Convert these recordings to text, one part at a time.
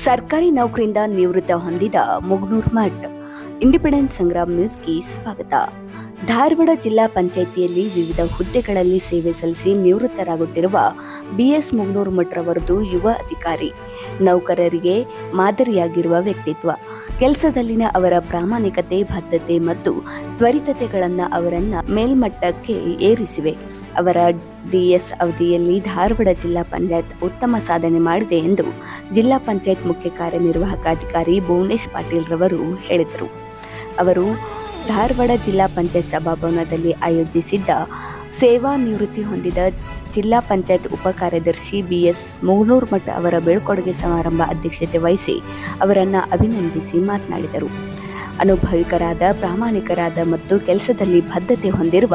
ಸರ್ಕಾರಿ ನೌಕರಿಯಿಂದ ನಿವೃತ್ತ ಹೊಂದಿದ ಮುಗ್ನೂರ್ ಮಠ್. ಇಂಡಿಪೆಂಡೆನ್ಸ್ ಸಂಗ್ರಾಮ್ ನ್ಯೂಸ್ಗೆ ಸ್ವಾಗತ. ಧಾರವಾಡ ಜಿಲ್ಲಾ ಪಂಚಾಯಿತಿಯಲ್ಲಿ ವಿವಿಧ ಹುದ್ದೆಗಳಲ್ಲಿ ಸೇವೆ ಸಲ್ಲಿಸಿ ನಿವೃತ್ತರಾಗುತ್ತಿರುವ BS ಮುಗ್ನೂರ್ ಮಠ್ ರವರದು ಯುವ ಅಧಿಕಾರಿ. ನೌಕರರಿಗೆ ಮಾದರಿಯಾಗಿರುವ ವ್ಯಕ್ತಿತ್ವ, ಕೆಲಸದಲ್ಲಿನ ಅವರ ಪ್ರಾಮಾಣಿಕತೆ, ಬದ್ಧತೆ ಮತ್ತು ತ್ವರಿತತೆಗಳನ್ನು ಅವರನ್ನ ಮೇಲ್ಮಟ್ಟಕ್ಕೆ ಏರಿಸಿವೆ. ಅವರ DS ಅವಧಿಯಲ್ಲಿ ಧಾರವಾಡ ಜಿಲ್ಲಾ ಪಂಚಾಯತ್ ಉತ್ತಮ ಸಾಧನೆ ಮಾಡಿದೆ ಎಂದು ಜಿಲ್ಲಾ ಪಂಚಾಯತ್ ಮುಖ್ಯ ಕಾರ್ಯನಿರ್ವಾಹಕ ಅಧಿಕಾರಿ ಭುವನೇಶ್ ಪಾಟೀಲ್ ರವರು ಹೇಳಿದರು. ಅವರು ಧಾರವಾಡ ಜಿಲ್ಲಾ ಪಂಚಾಯತ್ ಸಭಾಭವನದಲ್ಲಿ ಆಯೋಜಿಸಿದ್ದ ಸೇವಾ ನಿವೃತ್ತಿ ಹೊಂದಿದ ಜಿಲ್ಲಾ ಪಂಚಾಯತ್ ಉಪ ಕಾರ್ಯದರ್ಶಿ BS ಮುಗ್ನೂರ್ ಮಠ್ ಅವರ ಬೀಳ್ಕೊಡುಗೆ ಸಮಾರಂಭ ಅಧ್ಯಕ್ಷತೆ ವಹಿಸಿ ಅವರನ್ನು ಅಭಿನಂದಿಸಿ ಮಾತನಾಡಿದರು. ಅನುಭವಿಕರಾದ, ಪ್ರಾಮಾಣಿಕರಾದ ಮತ್ತು ಕೆಲಸದಲ್ಲಿ ಬದ್ಧತೆ ಹೊಂದಿರುವ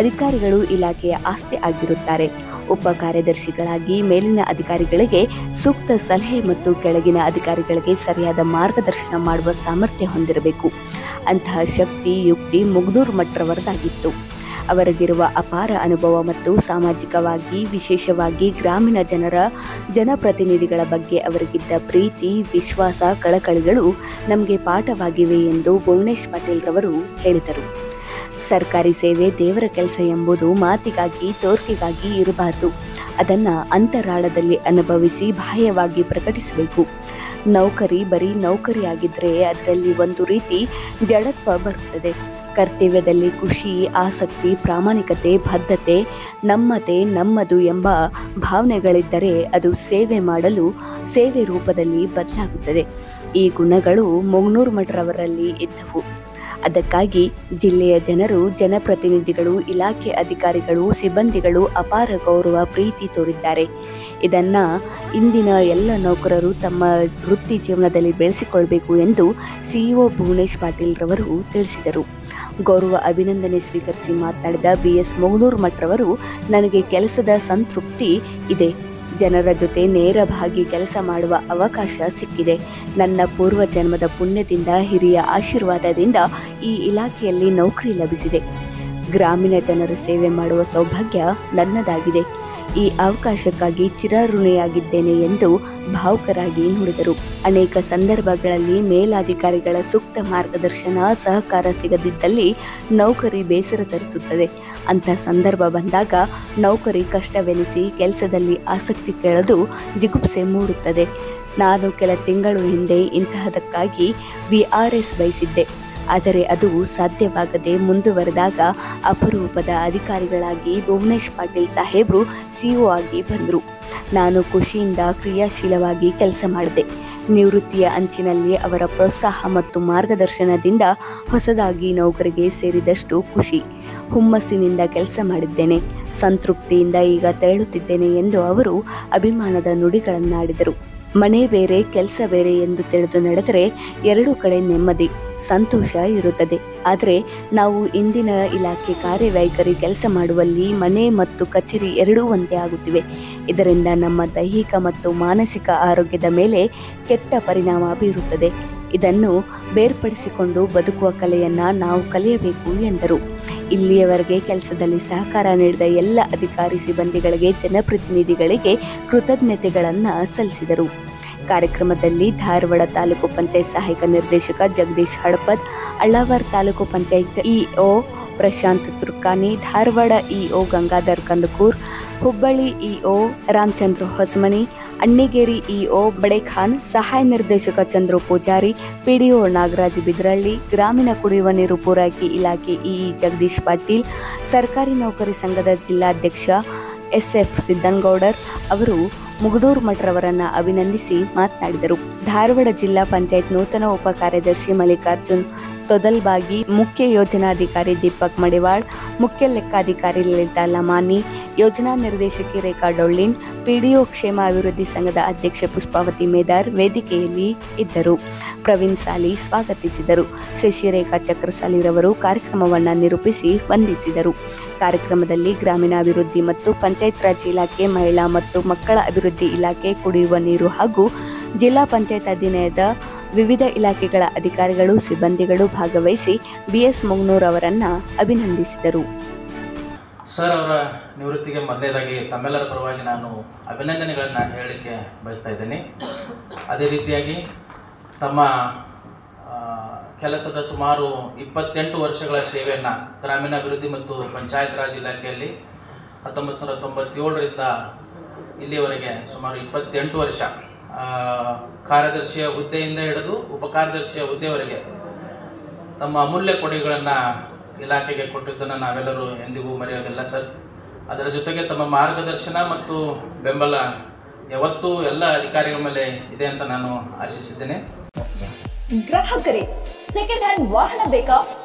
ಅಧಿಕಾರಿಗಳು ಇಲಾಖೆಯ ಆಸ್ತಿ ಆಗಿರುತ್ತಾರೆ. ಉಪ ಕಾರ್ಯದರ್ಶಿಗಳಾಗಿ ಮೇಲಿನ ಅಧಿಕಾರಿಗಳಿಗೆ ಸೂಕ್ತ ಸಲಹೆ ಮತ್ತು ಕೆಳಗಿನ ಅಧಿಕಾರಿಗಳಿಗೆ ಸರಿಯಾದ ಮಾರ್ಗದರ್ಶನ ಮಾಡುವ ಸಾಮರ್ಥ್ಯ ಹೊಂದಿರಬೇಕು. ಅಂತಹ ಶಕ್ತಿ, ಯುಕ್ತಿ ಮುಗ್ನೂರ್ ಮಠ್ ರವರದಾಗಿತ್ತು. ಅವರಿಗಿರುವ ಅಪಾರ ಅನುಭವ ಮತ್ತು ಸಾಮಾಜಿಕವಾಗಿ, ವಿಶೇಷವಾಗಿ ಗ್ರಾಮೀಣ ಜನಪ್ರತಿನಿಧಿಗಳ ಬಗ್ಗೆ ಅವರಿಗಿದ್ದ ಪ್ರೀತಿ, ವಿಶ್ವಾಸ, ಕಳಕಳಿಗಳು ನಮಗೆ ಪಾಠವಾಗಿವೆ ಎಂದು ಭುವನೇಶ್ ಪಾಟೀಲ್ ರವರು ಹೇಳಿದರು. ಸರ್ಕಾರಿ ಸೇವೆ ದೇವರ ಕೆಲಸ ಎಂಬುದು ಮಾತಿಗಾಗಿ, ತೋರ್ಕೆಗಾಗಿ ಇರಬಾರದು. ಅದನ್ನು ಅಂತರಾಳದಲ್ಲಿ ಅನುಭವಿಸಿ ಬಾಹ್ಯವಾಗಿ ಪ್ರಕಟಿಸಬೇಕು. ನೌಕರಿ ಬರೀ ನೌಕರಿಯಾಗಿದ್ದರೆ ಅದರಲ್ಲಿ ಒಂದು ರೀತಿ ಜಡತ್ವ ಬರುತ್ತದೆ. ಕರ್ತವ್ಯದಲ್ಲಿ ಖುಷಿ, ಆಸಕ್ತಿ, ಪ್ರಾಮಾಣಿಕತೆ, ಬದ್ಧತೆ, ನಮ್ಮತೆ, ನಮ್ಮದು ಎಂಬ ಭಾವನೆಗಳಿದ್ದರೆ ಅದು ಸೇವೆ ಮಾಡಲು ಸೇವೆ ರೂಪದಲ್ಲಿ ಬದಲಾಗುತ್ತದೆ. ಈ ಗುಣಗಳು ಮುಗ್ನೂರ್ ಮಠ್ ರವರಲ್ಲಿ ಇದ್ದವು. ಅದಕ್ಕಾಗಿ ಜಿಲ್ಲೆಯ ಜನರು, ಜನಪ್ರತಿನಿಧಿಗಳು, ಇಲಾಖೆ ಅಧಿಕಾರಿಗಳು, ಸಿಬ್ಬಂದಿಗಳು ಅಪಾರ ಗೌರವ, ಪ್ರೀತಿ ತೋರಿದ್ದಾರೆ. ಇದನ್ನು ಇಂದಿನ ಎಲ್ಲ ನೌಕರರು ತಮ್ಮ ವೃತ್ತಿ ಜೀವನದಲ್ಲಿ ಬೆಳೆಸಿಕೊಳ್ಳಬೇಕು ಎಂದು CEO ಭುವನೇಶ್ ಪಾಟೀಲ್ ರವರು ತಿಳಿಸಿದರು. ಗೌರವ ಅಭಿನಂದನೆ ಸ್ವೀಕರಿಸಿ ಮಾತನಾಡಿದ BS ಮುಗ್ನೂರ್ ಮಠ್ ರವರು, ನನಗೆ ಕೆಲಸದ ಸಂತೃಪ್ತಿ ಇದೆ. ಜನರ ಜೊತೆ ನೇರವಾಗಿ ಕೆಲಸ ಮಾಡುವ ಅವಕಾಶ ಸಿಕ್ಕಿದೆ. ನನ್ನ ಪೂರ್ವ ಜನ್ಮದ ಪುಣ್ಯದಿಂದ, ಹಿರಿಯ ಆಶೀರ್ವಾದದಿಂದ ಈ ಇಲಾಖೆಯಲ್ಲಿ ನೌಕರಿ ಲಭಿಸಿದೆ. ಗ್ರಾಮೀಣ ಜನರ ಸೇವೆ ಮಾಡುವ ಸೌಭಾಗ್ಯ ನನ್ನದಾಗಿದೆ. ಈ ಅವಕಾಶಕ್ಕಾಗಿ ಚಿರಋಣಿಯಾಗಿದ್ದೇನೆ ಎಂದು ಭಾವುಕರಾಗಿ ನುಡಿದರು. ಅನೇಕ ಸಂದರ್ಭಗಳಲ್ಲಿ ಮೇಲಾಧಿಕಾರಿಗಳ ಸೂಕ್ತ ಮಾರ್ಗದರ್ಶನ, ಸಹಕಾರ ಸಿಗದಿದ್ದಲ್ಲಿ ನೌಕರಿ ಬೇಸರ ತರಿಸುತ್ತದೆ. ಅಂಥ ಸಂದರ್ಭ ಬಂದಾಗ ನೌಕರಿ ಕಷ್ಟವೆನಿಸಿ ಕೆಲಸದಲ್ಲಿ ಆಸಕ್ತಿ ಕೆಳದು ಜಿಗುಪ್ಸೆ ಮೂಡುತ್ತದೆ. ನಾನು ಕೆಲ ತಿಂಗಳು ಹಿಂದೆ ಇಂತಹದಕ್ಕಾಗಿ VRS ಬಯಸಿದ್ದೆ. ಆದರೆ ಅದು ಸಾಧ್ಯವಾಗದೆ ಮುಂದುವರೆದಾಗ ಅಪರೂಪದ ಅಧಿಕಾರಿಗಳಾಗಿ ಭುವನೇಶ್ ಪಾಟೀಲ್ ಸಾಹೇಬ್ರು CEO ಆಗಿ ಬಂದರು. ನಾನು ಖುಷಿಯಿಂದ ಕ್ರಿಯಾಶೀಲವಾಗಿ ಕೆಲಸ ಮಾಡಿದೆ. ನಿವೃತ್ತಿಯ ಅಂಚಿನಲ್ಲಿ ಅವರ ಪ್ರೋತ್ಸಾಹ ಮತ್ತು ಮಾರ್ಗದರ್ಶನದಿಂದ ಹೊಸದಾಗಿ ನೌಕರಿಗೆ ಸೇರಿದಷ್ಟು ಖುಷಿ, ಹುಮ್ಮಸ್ಸಿನಿಂದ ಕೆಲಸ ಮಾಡಿದ್ದೇನೆ. ಸಂತೃಪ್ತಿಯಿಂದ ಈಗ ತೆರಳುತ್ತಿದ್ದೇನೆ ಎಂದು ಅವರು ಅಭಿಮಾನದ ನುಡಿಗಳನ್ನಾಡಿದರು. ಮನೆ ಬೇರೆ, ಕೆಲಸ ಬೇರೆ ಎಂದು ತಿಳಿದು ನಡೆದರೆ ಎರಡೂ ಕಡೆ ನೆಮ್ಮದಿ, ಸಂತೋಷ ಇರುತ್ತದೆ. ಆದರೆ ನಾವು ಇಂದಿನ ಇಲಾಖೆ ಕಾರ್ಯವೈಖರಿ ಕೆಲಸ ಮಾಡುವಲ್ಲಿ ಮನೆ ಮತ್ತು ಕಚೇರಿ ಎರಡೂ ಒಂದೇ ಆಗುತ್ತಿವೆ. ಇದರಿಂದ ನಮ್ಮ ದೈಹಿಕ ಮತ್ತು ಮಾನಸಿಕ ಆರೋಗ್ಯದ ಮೇಲೆ ಕೆಟ್ಟ ಪರಿಣಾಮ ಬೀರುತ್ತದೆ. ಇದನ್ನು ಬೇರ್ಪಡಿಸಿಕೊಂಡು ಬದುಕುವ ಕಲೆಯನ್ನು ನಾವು ಕಲಿಯಬೇಕು ಎಂದರು. ಇಲ್ಲಿಯವರೆಗೆ ಕೆಲಸದಲ್ಲಿ ಸಹಕಾರ ನೀಡಿದ ಎಲ್ಲ ಅಧಿಕಾರಿ ಸಿಬ್ಬಂದಿಗಳಿಗೆ, ಜನಪ್ರತಿನಿಧಿಗಳಿಗೆ ಕೃತಜ್ಞತೆಗಳನ್ನು ಸಲ್ಲಿಸಿದರು. ಕಾರ್ಯಕ್ರಮದಲ್ಲಿ ಧಾರವಾಡ ತಾಲೂಕು ಪಂಚಾಯತ್ ಸಹಾಯಕ ನಿರ್ದೇಶಕ Jagadish Hadapad, ಅಳ್ಳಾವರ taluk panchayat EO Prashant ತುರ್ಕಾನಿ, Dharwad EO Gangadhar Kandakur, Hubballi EO Ramachandra Hosamani, Annigeri EO ಬಡೇಖಾನ್, ಸಹಾಯ ನಿರ್ದೇಶಕ ಚಂದ್ರು ಪೂಜಾರಿ, PDO ನಾಗರಾಜ್ ಬಿದ್ರಳ್ಳಿ, ಗ್ರಾಮೀಣ ಕುಡಿಯುವ ನೀರು ಪೂರೈಕೆ ಇಲಾಖೆ EE ಜಗದೀಶ್ ಪಾಟೀಲ್, ಸರ್ಕಾರಿ ನೌಕರಿ ಸಂಘದ ಜಿಲ್ಲಾಧ್ಯಕ್ಷ SF ಸಿದ್ದನಗೌಡರ್ ಅವರು ಮುಗ್ನೂರ್ ಮಠ್ ರವರನ್ನು ಅಭಿನಂದಿಸಿ ಮಾತನಾಡಿದರು. ಧಾರವಾಡ ಜಿಲ್ಲಾ ಪಂಚಾಯತ್ ನೂತನ ಉಪ ಕಾರ್ಯದರ್ಶಿ ಮಲ್ಲಿಕಾರ್ಜುನ್ ತೊದಲ್ಬಾಗಿ, ಮುಖ್ಯ ಯೋಜನಾಧಿಕಾರಿ ದೀಪಕ್ ಮಡಿವಾಳ್, ಮುಖ್ಯ ಲೆಕ್ಕಾಧಿಕಾರಿ ಲಲಿತಾ ಲಮಾನಿ, ಯೋಜನಾ ನಿರ್ದೇಶಕಿ ರೇಖಾ ಡೊಳ್ಳಿನ್, PDO ಕ್ಷೇಮ ಅಭಿವೃದ್ಧಿ ಸಂಘದ ಅಧ್ಯಕ್ಷೆ ಪುಷ್ಪಾವತಿ ಮೇದಾರ್ ವೇದಿಕೆಯಲ್ಲಿ ಇದ್ದರು. ಪ್ರವೀಣ್ ಸಾಲಿ ಸ್ವಾಗತಿಸಿದರು. ಶಶಿರೇಖಾ ಚಕ್ರಸಾಲಿರವರು ಕಾರ್ಯಕ್ರಮವನ್ನು ನಿರೂಪಿಸಿ ವಂದಿಸಿದರು. ಕಾರ್ಯಕ್ರಮದಲ್ಲಿ ಗ್ರಾಮೀಣಾಭಿವೃದ್ಧಿ ಮತ್ತು ಪಂಚಾಯತ್ ರಾಜ್ ಇಲಾಖೆ, ಮಹಿಳಾ ಮತ್ತು ಮಕ್ಕಳ ಅಭಿವೃದ್ಧಿ ಇಲಾಖೆ, ಕುಡಿಯುವ ನೀರು ಹಾಗೂ ಜಿಲ್ಲಾ ಪಂಚಾಯತ್ ಅಧೀನದ ವಿವಿಧ ಇಲಾಖೆಗಳ ಅಧಿಕಾರಿಗಳು, ಸಿಬ್ಬಂದಿಗಳು ಭಾಗವಹಿಸಿ BS ಮುಗ್ನೂರ್ ಅವರನ್ನು ಅಭಿನಂದಿಸಿದರು. ಸರ್ ಅವರ ನಿವೃತ್ತಿಗೆ ಮೊದಲನೇದಾಗಿ ತಮ್ಮೆಲ್ಲರ ಪರವಾಗಿ ನಾನು ಅಭಿನಂದನೆಗಳನ್ನು ಹೇಳಲಿಕ್ಕೆ ಬಯಸ್ತಾ ಇದ್ದೀನಿ. ಅದೇ ರೀತಿಯಾಗಿ ತಮ್ಮ ಕೆಲಸದ ಸುಮಾರು 28 ವರ್ಷಗಳ ಸೇವೆಯನ್ನು ಗ್ರಾಮೀಣಾಭಿವೃದ್ಧಿ ಮತ್ತು ಪಂಚಾಯತ್ ರಾಜ್ ಇಲಾಖೆಯಲ್ಲಿ 1997ರಿಂದ ಇಲ್ಲಿಯವರೆಗೆ ಸುಮಾರು 28 ವರ್ಷ ಕಾರ್ಯದರ್ಶಿಯ ಹುದ್ದೆಯಿಂದ ಹಿಡಿದು ಉಪಕಾರ್ಯದರ್ಶಿಯ ಹುದ್ದೆವರೆಗೆ ತಮ್ಮ ಅಮೂಲ್ಯ ಕೊಡುಗೆಗಳನ್ನು ಇಲಾಖೆಗೆ ಕೊಟ್ಟಿದ್ದನ್ನು ನಾವೆಲ್ಲರೂ ಎಂದಿಗೂ ಮರೆಯೋದಿಲ್ಲ ಸರ್. ಅದರ ಜೊತೆಗೆ ತಮ್ಮ ಮಾರ್ಗದರ್ಶನ ಮತ್ತು ಬೆಂಬಲ ಯಾವತ್ತೂ ಎಲ್ಲ ಅಧಿಕಾರಿಗಳ ಮೇಲೆ ಇದೆ ಅಂತ ನಾನು ಆಶಿಸಿದ್ದೇನೆ. ಗ್ರಾಹಕರೇ, ಸೆಕೆಂಡ್ ಹ್ಯಾಂಡ್ ವಾಹನ ಬೇಕಾ?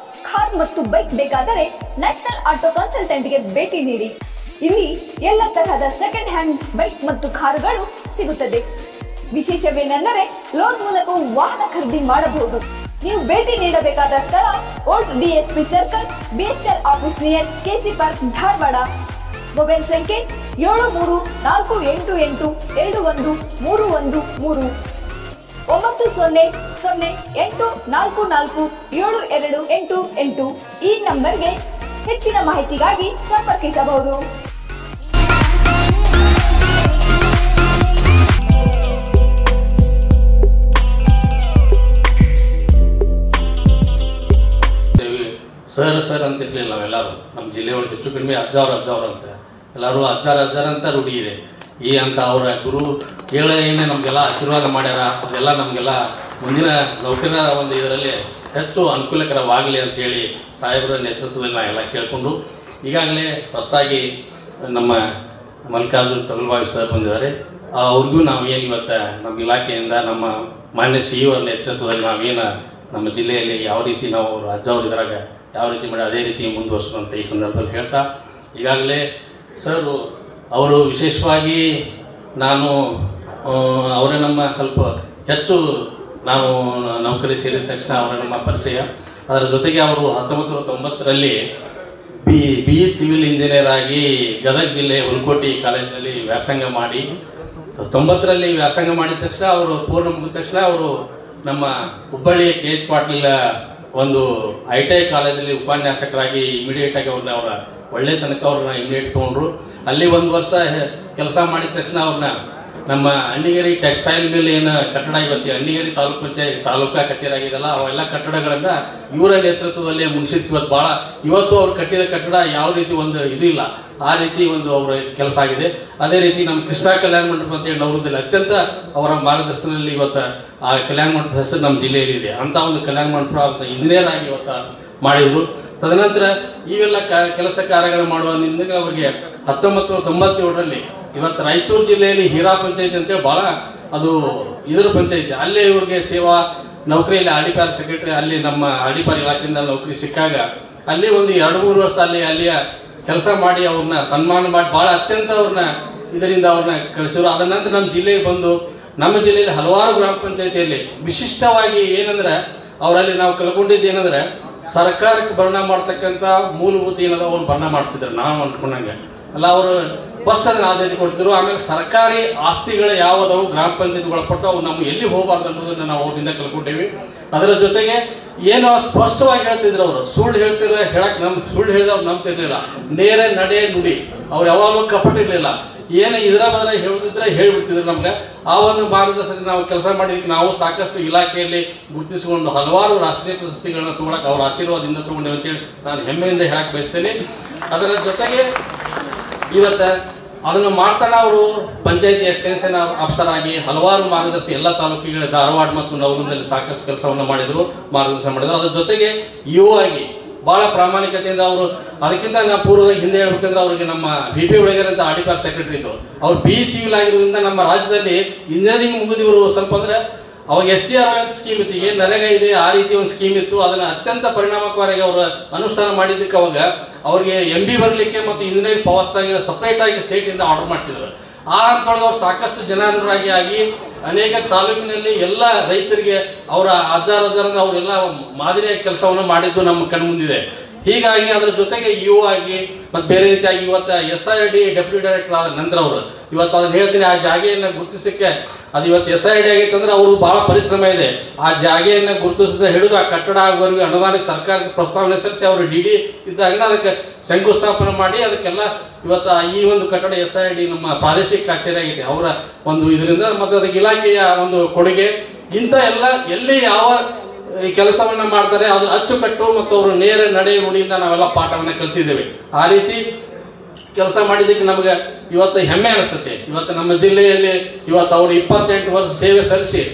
ಕಾರ್ ಮತ್ತು ಬೈಕ್ ಬೇಕಾದರೆ ನ್ಯಾಷನಲ್ ಆಟೋ ಕನ್ಸಲ್ಟೆಂಟ್ಗೆ ಭೇಟಿ ನೀಡಿ. ಇಲ್ಲಿ ಎಲ್ಲ ತರಹದ ಸೆಕೆಂಡ್ ಹ್ಯಾಂಡ್ ಬೈಕ್ ಮತ್ತು ಕಾರುಗಳು ಸಿಗುತ್ತದೆ. ವಿಶೇಷವೇನೆಂದರೆ ಲೋನ್ ಮೂಲಕ ವಾಹನ ಖರೀದಿ ಮಾಡಬಹುದು. ನೀವು ಭೇಟಿ ನೀಡಬೇಕಾದ ಸ್ಥಳ old DSP circle, BSL office near KC park, Dharwad. Mobile ಸಂಖ್ಯೆ 7448821313 9008447288. ಈ ನಂಬರ್ಗೆ ಹೆಚ್ಚಿನ ಮಾಹಿತಿಗಾಗಿ ಸಂಪರ್ಕಿಸಬಹುದು. ಸರ್ ಅಂತ ಇರಲಿಲ್ಲ. ನಾವೆಲ್ಲರೂ ನಮ್ಮ ಜಿಲ್ಲೆಯೊಳಗೆ ಹೆಚ್ಚು ಕಡಿಮೆ ಅಜ್ಜವ್ರು ಅಂತ ಎಲ್ಲರೂ ಅಜ್ಜಾರ ಅಂತ ರೂಢಿ ಇದೆ. ಈ ಅಂತ ಅವರ ಗುರು ಏನೇ ನಮಗೆಲ್ಲ ಆಶೀರ್ವಾದ ಮಾಡ್ಯಾರ. ಅದೆಲ್ಲ ನಮಗೆಲ್ಲ ಮುಂದಿನ ನೌಕರರ ಒಂದು ಇದರಲ್ಲಿ ಹೆಚ್ಚು ಅನುಕೂಲಕರವಾಗಲಿ ಅಂಥೇಳಿ ಸಾಹೇಬರ ನೇತೃತ್ವದಲ್ಲಿ ನಾವೆಲ್ಲ ಕೇಳಿಕೊಂಡು ಈಗಾಗಲೇ ಹೊಸದಾಗಿ ನಮ್ಮ ಮಲ್ಲಿಕಾರ್ಜುನ್ ತೊಗಲ್ಬಾವಿ ಸರ್ ಬಂದಿದ್ದಾರೆ. ಅವ್ರಿಗೂ ನಾವೇನು ಇವತ್ತು ನಮ್ಮ ಇಲಾಖೆಯಿಂದ ನಮ್ಮ ಮಾನ್ಯ CEO ಅವರ ನೇತೃತ್ವದಲ್ಲಿ ನಾವೇನು ನಮ್ಮ ಜಿಲ್ಲೆಯಲ್ಲಿ ಯಾವ ರೀತಿ ನಾವು ಅವರು ಅಜ್ಜವ್ರು ಇದ್ರಾಗ ಯಾವ ರೀತಿ ಮಾಡಿ ಅದೇ ರೀತಿ ಮುಂದುವರಿಸುವಂಥ ಈ ಸಂದರ್ಭದಲ್ಲಿ ಹೇಳ್ತಾ, ಈಗಾಗಲೇ ಸರ್ ಅವರು ವಿಶೇಷವಾಗಿ ನಾನು ಅವರೇ ನಮ್ಮ ಸ್ವಲ್ಪ ಹೆಚ್ಚು ನಾವು ನೌಕರಿ ಸೇರಿದ ತಕ್ಷಣ ಅವರ ನಮ್ಮ ಪರಿಚಯ. ಅದರ ಜೊತೆಗೆ ಅವರು 1990ರಲ್ಲಿ BE ಸಿವಿಲ್ ಇಂಜಿನಿಯರ್ ಆಗಿ ಗದಗ ಜಿಲ್ಲೆ ಹುಲಕೋಟಿ ಕಾಲೇಜಿನಲ್ಲಿ ವ್ಯಾಸಂಗ ಮಾಡಿ 90ರಲ್ಲಿ ವ್ಯಾಸಂಗ ಮಾಡಿದ ತಕ್ಷಣ ಅವರು ಪೂರ್ಣ ಮುಗಿದ ತಕ್ಷಣ ಅವರು ನಮ್ಮ ಹುಬ್ಬಳ್ಳಿಯ KH ಪಾಟೀಲ್ ಒಂದು ITI ಕಾಲೇಜಲ್ಲಿ ಉಪನ್ಯಾಸಕರಾಗಿ ಇಮಿಡಿಯೇಟಾಗಿ ಅವರ ಒಳ್ಳೆ ತನಕ ಅವ್ರನ್ನ ಇಮಿಡಿಯೇಟ್ ತೊಗೊಂಡ್ರು. ಅಲ್ಲಿ 1 ವರ್ಷ ಕೆಲಸ ಮಾಡಿದ ತಕ್ಷಣ ಅವ್ರನ್ನ ನಮ್ಮ ಅಣ್ಣಿಗೇರಿ ಟೆಕ್ಸ್ಟೈಲ್ ಮಿಲ್ ಏನು ಕಟ್ಟಡ ಇವತ್ತು ಅಣ್ಣಿಗೇರಿ ತಾಲೂಕು ಪಂಚಾಯತ್ ತಾಲೂಕಾ ಕಚೇರಿ ಆಗಿದೆಲ್ಲ ಅವೆಲ್ಲ ಕಟ್ಟಡಗಳನ್ನು ಇವರ ನೇತೃತ್ವದಲ್ಲಿ ಮುಗಿಸಿದ್ದು ಇವತ್ತು ಭಾಳ ಇವತ್ತು ಅವ್ರು ಕಟ್ಟಿದ ಕಟ್ಟಡ ಯಾವ ರೀತಿ ಒಂದು ಇದಿಲ್ಲ ಆ ರೀತಿ ಒಂದು ಅವರ ಕೆಲಸ ಆಗಿದೆ. ಅದೇ ರೀತಿ ನಮ್ಮ ಕೃಷ್ಣ ಕಲ್ಯಾಣ ಮಂಟಪ ಅಂತೇಳಿ ನವರದಲ್ಲಿ ಅತ್ಯಂತ ಅವರ ಮಾರ್ಗದರ್ಶನದಲ್ಲಿ ಇವತ್ತು ಆ ಕಲ್ಯಾಣ ಮಂಟಪ ಹೆಸರು ನಮ್ಮ ಜಿಲ್ಲೆಯಲ್ಲಿ ಇದೆ. ಅಂಥ ಒಂದು ಕಲ್ಯಾಣ ಮಂಟಪ ಅಂತ ಇಂಜಿನಿಯರ್ ಆಗಿ ಇವತ್ತು ಮಾಡಿದರು. ತದನಂತರ ಇವೆಲ್ಲ ಕೆಲಸ ಕಾರ್ಯಗಳು ಮಾಡುವುದರಿಂದ ಅವರಿಗೆ 1997ರಲ್ಲಿ ಇವತ್ತು ರಾಯಚೂರು ಜಿಲ್ಲೆಯಲ್ಲಿ ಹೀರಾ ಪಂಚಾಯತಿ ಅಂತೇಳಿ ಭಾಳ ಅದು ಇದರ ಪಂಚಾಯತಿ ಅಲ್ಲೇ ಇವ್ರಿಗೆ ಸೇವಾ ನೌಕರಿಯಲ್ಲಿ RDPR ಸೆಕ್ರೆಟರಿ ಅಲ್ಲಿ ನಮ್ಮ RDPR ಇಲಾಖೆಯಿಂದ ನೌಕರಿ ಸಿಕ್ಕಾಗ ಅಲ್ಲಿ ಒಂದು 2-3 ವರ್ಷ ಅಲ್ಲಿಯ ಕೆಲಸ ಮಾಡಿ ಅವ್ರನ್ನ ಸನ್ಮಾನ ಮಾಡಿ ಭಾಳ ಅತ್ಯಂತ ಅವ್ರನ್ನ ಇದರಿಂದ ಅವ್ರನ್ನ ಕಳಿಸಿದ್ರು. ಅದ ನಂತರ ನಮ್ಮ ಜಿಲ್ಲೆಗೆ ಬಂದು ನಮ್ಮ ಜಿಲ್ಲೆಯಲ್ಲಿ ಹಲವಾರು ಗ್ರಾಮ ಪಂಚಾಯತಿಯಲ್ಲಿ ವಿಶಿಷ್ಟವಾಗಿ ಏನಂದ್ರೆ ಅವರಲ್ಲಿ ನಾವು ಕಲ್ಕೊಂಡಿದ್ದು ಏನಂದ್ರೆ ಸರ್ಕಾರಕ್ಕೆ ಭರಣ ಮಾಡ್ತಕ್ಕಂಥ ಮೂಲಭೂತ ಏನದ ಅವ್ರು ಭರಣ ಮಾಡಿಸ್ತಿದ್ರು. ನಾವು ಅಂದ್ಕೊಂಡಂಗೆ ಅಲ್ಲ, ಅವರು ಫಸ್ಟ್ ಅದನ್ನ ಆದ್ಯತೆ ಕೊಡ್ತಿದ್ರು. ಆಮೇಲೆ ಸರ್ಕಾರಿ ಆಸ್ತಿಗಳು ಯಾವುದವು ಗ್ರಾಮ ಪಂಚಾಯತ್ಗೆ ಒಳಪಟ್ಟು ಅವು ನಮ್ಗೆ ಎಲ್ಲಿ ಹೋಗಬಾರ್ದು ಅನ್ನೋದನ್ನ ನಾವು ಅವರಿಂದ ಕಲ್ಕೊಂಡೇವಿ. ಅದರ ಜೊತೆಗೆ ಏನೋ ಸ್ಪಷ್ಟವಾಗಿ ಹೇಳ್ತಿದ್ರು ಅವರು. ಸುಳ್ಳು ಹೇಳ್ತಿದ್ರೆ ಸುಳ್ಳು ಹೇಳಿದವ್ರು ನಂಬ್ತಿರ್ಲಿಲ್ಲ. ನೇರ ನಡೆ ನುಡಿ ಅವ್ರು ಯಾವಾಗಲೂ ಕಪಟಿರ್ಲಿಲ್ಲ. ಏನು ಇದರ ಬದಲ ಹೇಳುತ್ತಿದ್ರೆ ಹೇಳಿಬಿಡ್ತಿದ್ರು ನಮ್ಗೆ. ಆ ಒಂದು ಮಾರ್ಗದರ್ಶನ ನಾವು ಕೆಲಸ ಮಾಡಿದ್ದಕ್ಕೆ ನಾವು ಸಾಕಷ್ಟು ಇಲಾಖೆಯಲ್ಲಿ ಗುರುತಿಸಿಕೊಂಡು ಹಲವಾರು ರಾಷ್ಟ್ರೀಯ ಪ್ರಶಸ್ತಿಗಳನ್ನ ತಗೊಳಕ್ಕೆ ಅವ್ರ ಆಶೀರ್ವಾದದಿಂದ ತಗೊಂಡೇವೆ ಅಂತೇಳಿ ನಾನು ಹೆಮ್ಮೆಯಿಂದ ಹೇಳಕ್ಕೆ ಬಯಸ್ತೇನೆ. ಅದರ ಜೊತೆಗೆ ಇವತ್ತು ಅದನ್ನು ಮಾಡ್ತಾನೆ ಅವರು ಪಂಚಾಯತಿ ಎಕ್ಸ್ಟೆನ್ಷನ್ ಆಫೀಸರ್ ಆಗಿ ಹಲವಾರು ಮಾರ್ಗದರ್ಶಿ ಎಲ್ಲ ತಾಲೂಕುಗಳ ಧಾರವಾಡ ಮತ್ತು ನವಲಗುಂದದಲ್ಲಿ ಸಾಕಷ್ಟು ಕೆಲಸವನ್ನು ಮಾಡಿದರು, ಮಾರ್ಗದರ್ಶನ ಮಾಡಿದರು. ಅದರ ಜೊತೆಗೆ ಯುವ ಆಗಿ ಭಾಳ ಪ್ರಾಮಾಣಿಕತೆಯಿಂದ ಅವರು ಅದಕ್ಕಿಂತ ನಾವು ಪೂರ್ವದಾಗ ಹಿಂದೆ ಹೇಳ್ಬೇಕಂದ್ರೆ ಅವರಿಗೆ ನಮ್ಮ VP ಒಳಗೇರ್ ಅಂತ RDPR ಸೆಕ್ರೆಟರಿ ಇದ್ರು. ಅವ್ರು BE ಸಿವಿಲ್ ಆಗಿರೋದ್ರಿಂದ ನಮ್ಮ ರಾಜ್ಯದಲ್ಲಿ ಇಂಜಿನಿಯರಿಂಗ್ ಮುಗಿದಿವರು ಸ್ವಲ್ಪ ಅಂದ್ರೆ ಅವಾಗ SGR ಸ್ಕೀಮ್ ಇತ್ತು, ಏನು ನರೇಗಾ ಇದೆ ಆ ರೀತಿ ಒಂದು ಸ್ಕೀಮ್ ಇತ್ತು. ಅದನ್ನು ಅತ್ಯಂತ ಪರಿಣಾಮಕಾರಿಯಾಗಿ ಅವರು ಅನುಷ್ಠಾನ ಮಾಡಿದ್ದಕ್ಕೆ ಅವಾಗ ಅವ್ರಿಗೆ MB ಬರಲಿಕ್ಕೆ ಮತ್ತು ಇಂಜಿನಿಯರಿಂಗ್ ಪವರ್ಸ್ ಆಗಿ ಸಪ್ರೇಟ್ ಆಗಿ ಸ್ಟೇಟಿಂದ ಆರ್ಡರ್ ಮಾಡಿಸಿದ್ರು. ಆ ಹಂತೊಳಗೆ ಅವ್ರು ಸಾಕಷ್ಟು ಜನಾನುರಾಗಿ ಆಗಿ ಅನೇಕ ತಾಲೂಕಿನಲ್ಲಿ ಎಲ್ಲ ರೈತರಿಗೆ ಅವರ ಅಜ್ಜಾರ ಅವರೆಲ್ಲ ಮಾದರಿಯಾಗಿ ಕೆಲಸವನ್ನು ಮಾಡಿದ್ದು ನಮ್ಮ ಕಣ್ಮುಂದಿದೆ. ಹೀಗಾಗಿ ಅದ್ರ ಜೊತೆಗೆ ಇಒ ಆಗಿ ಮತ್ತು ಬೇರೆ ರೀತಿಯಾಗಿ ಇವತ್ತು SID ಡೆಪ್ಯೂಟಿ ಡೈರೆಕ್ಟರ್ ಆದ ನಂತರ ಅವರು ಇವತ್ತು ಅದನ್ನು ಹೇಳ್ತೀನಿ, ಆ ಜಾಗೆಯನ್ನು ಗುರುತಿಸಕ್ಕೆ ಅದು ಇವತ್ತು SID ಆಗೈತೆ ಅಂದ್ರೆ ಅವರು ಭಾಳ ಪರಿಶ್ರಮ ಇದೆ. ಆ ಜಾಗೆಯನ್ನು ಗುರುತಿಸಿದ ಹಿಡಿದು ಆ ಕಟ್ಟಡ ಆಗುವವರೆಗೂ ಅನುದಾನಕ್ಕೆ ಸರ್ಕಾರಕ್ಕೆ ಪ್ರಸ್ತಾವನೆ ಸಲ್ಲಿಸಿ ಅವರು DD ಇದ್ದಾಗ ಅದಕ್ಕೆ ಶಂಕುಸ್ಥಾಪನೆ ಮಾಡಿ ಅದಕ್ಕೆಲ್ಲ ಇವತ್ತು ಈ ಒಂದು ಕಟ್ಟಡ SID ನಮ್ಮ ಪ್ರಾದೇಶಿಕ ಕಚೇರಿ ಆಗಿದೆ ಅವರ ಒಂದು ಇದರಿಂದ, ಮತ್ತು ಅದಕ್ಕೆ ಇಲಾಖೆಯ ಒಂದು ಕೊಡುಗೆ. ಇಂಥ ಎಲ್ಲ ಎಲ್ಲಿ ಯಾವ ಕೆಲಸವನ್ನ ಮಾಡ್ತಾರೆ ಅದು ಅಚ್ಚುಕಟ್ಟು ಮತ್ತು ಅವರು ನೇರ ನಡೆ ನುಡಿಯಿಂದ ನಾವೆಲ್ಲ ಪಾಠವನ್ನ ಕಲ್ತಿದ್ದೇವೆ. ಆ ರೀತಿ ಕೆಲಸ ಮಾಡಿದ್ದಕ್ಕೆ ನಮಗೆ ಇವತ್ತು ಹೆಮ್ಮೆ ಅನಿಸುತ್ತೆ. ಇವತ್ತು ನಮ್ಮ ಜಿಲ್ಲೆಯಲ್ಲಿ ಇವತ್ತು ಅವರು 28 ವರ್ಷ ಸೇವೆ ಸಲ್ಲಿಸಿ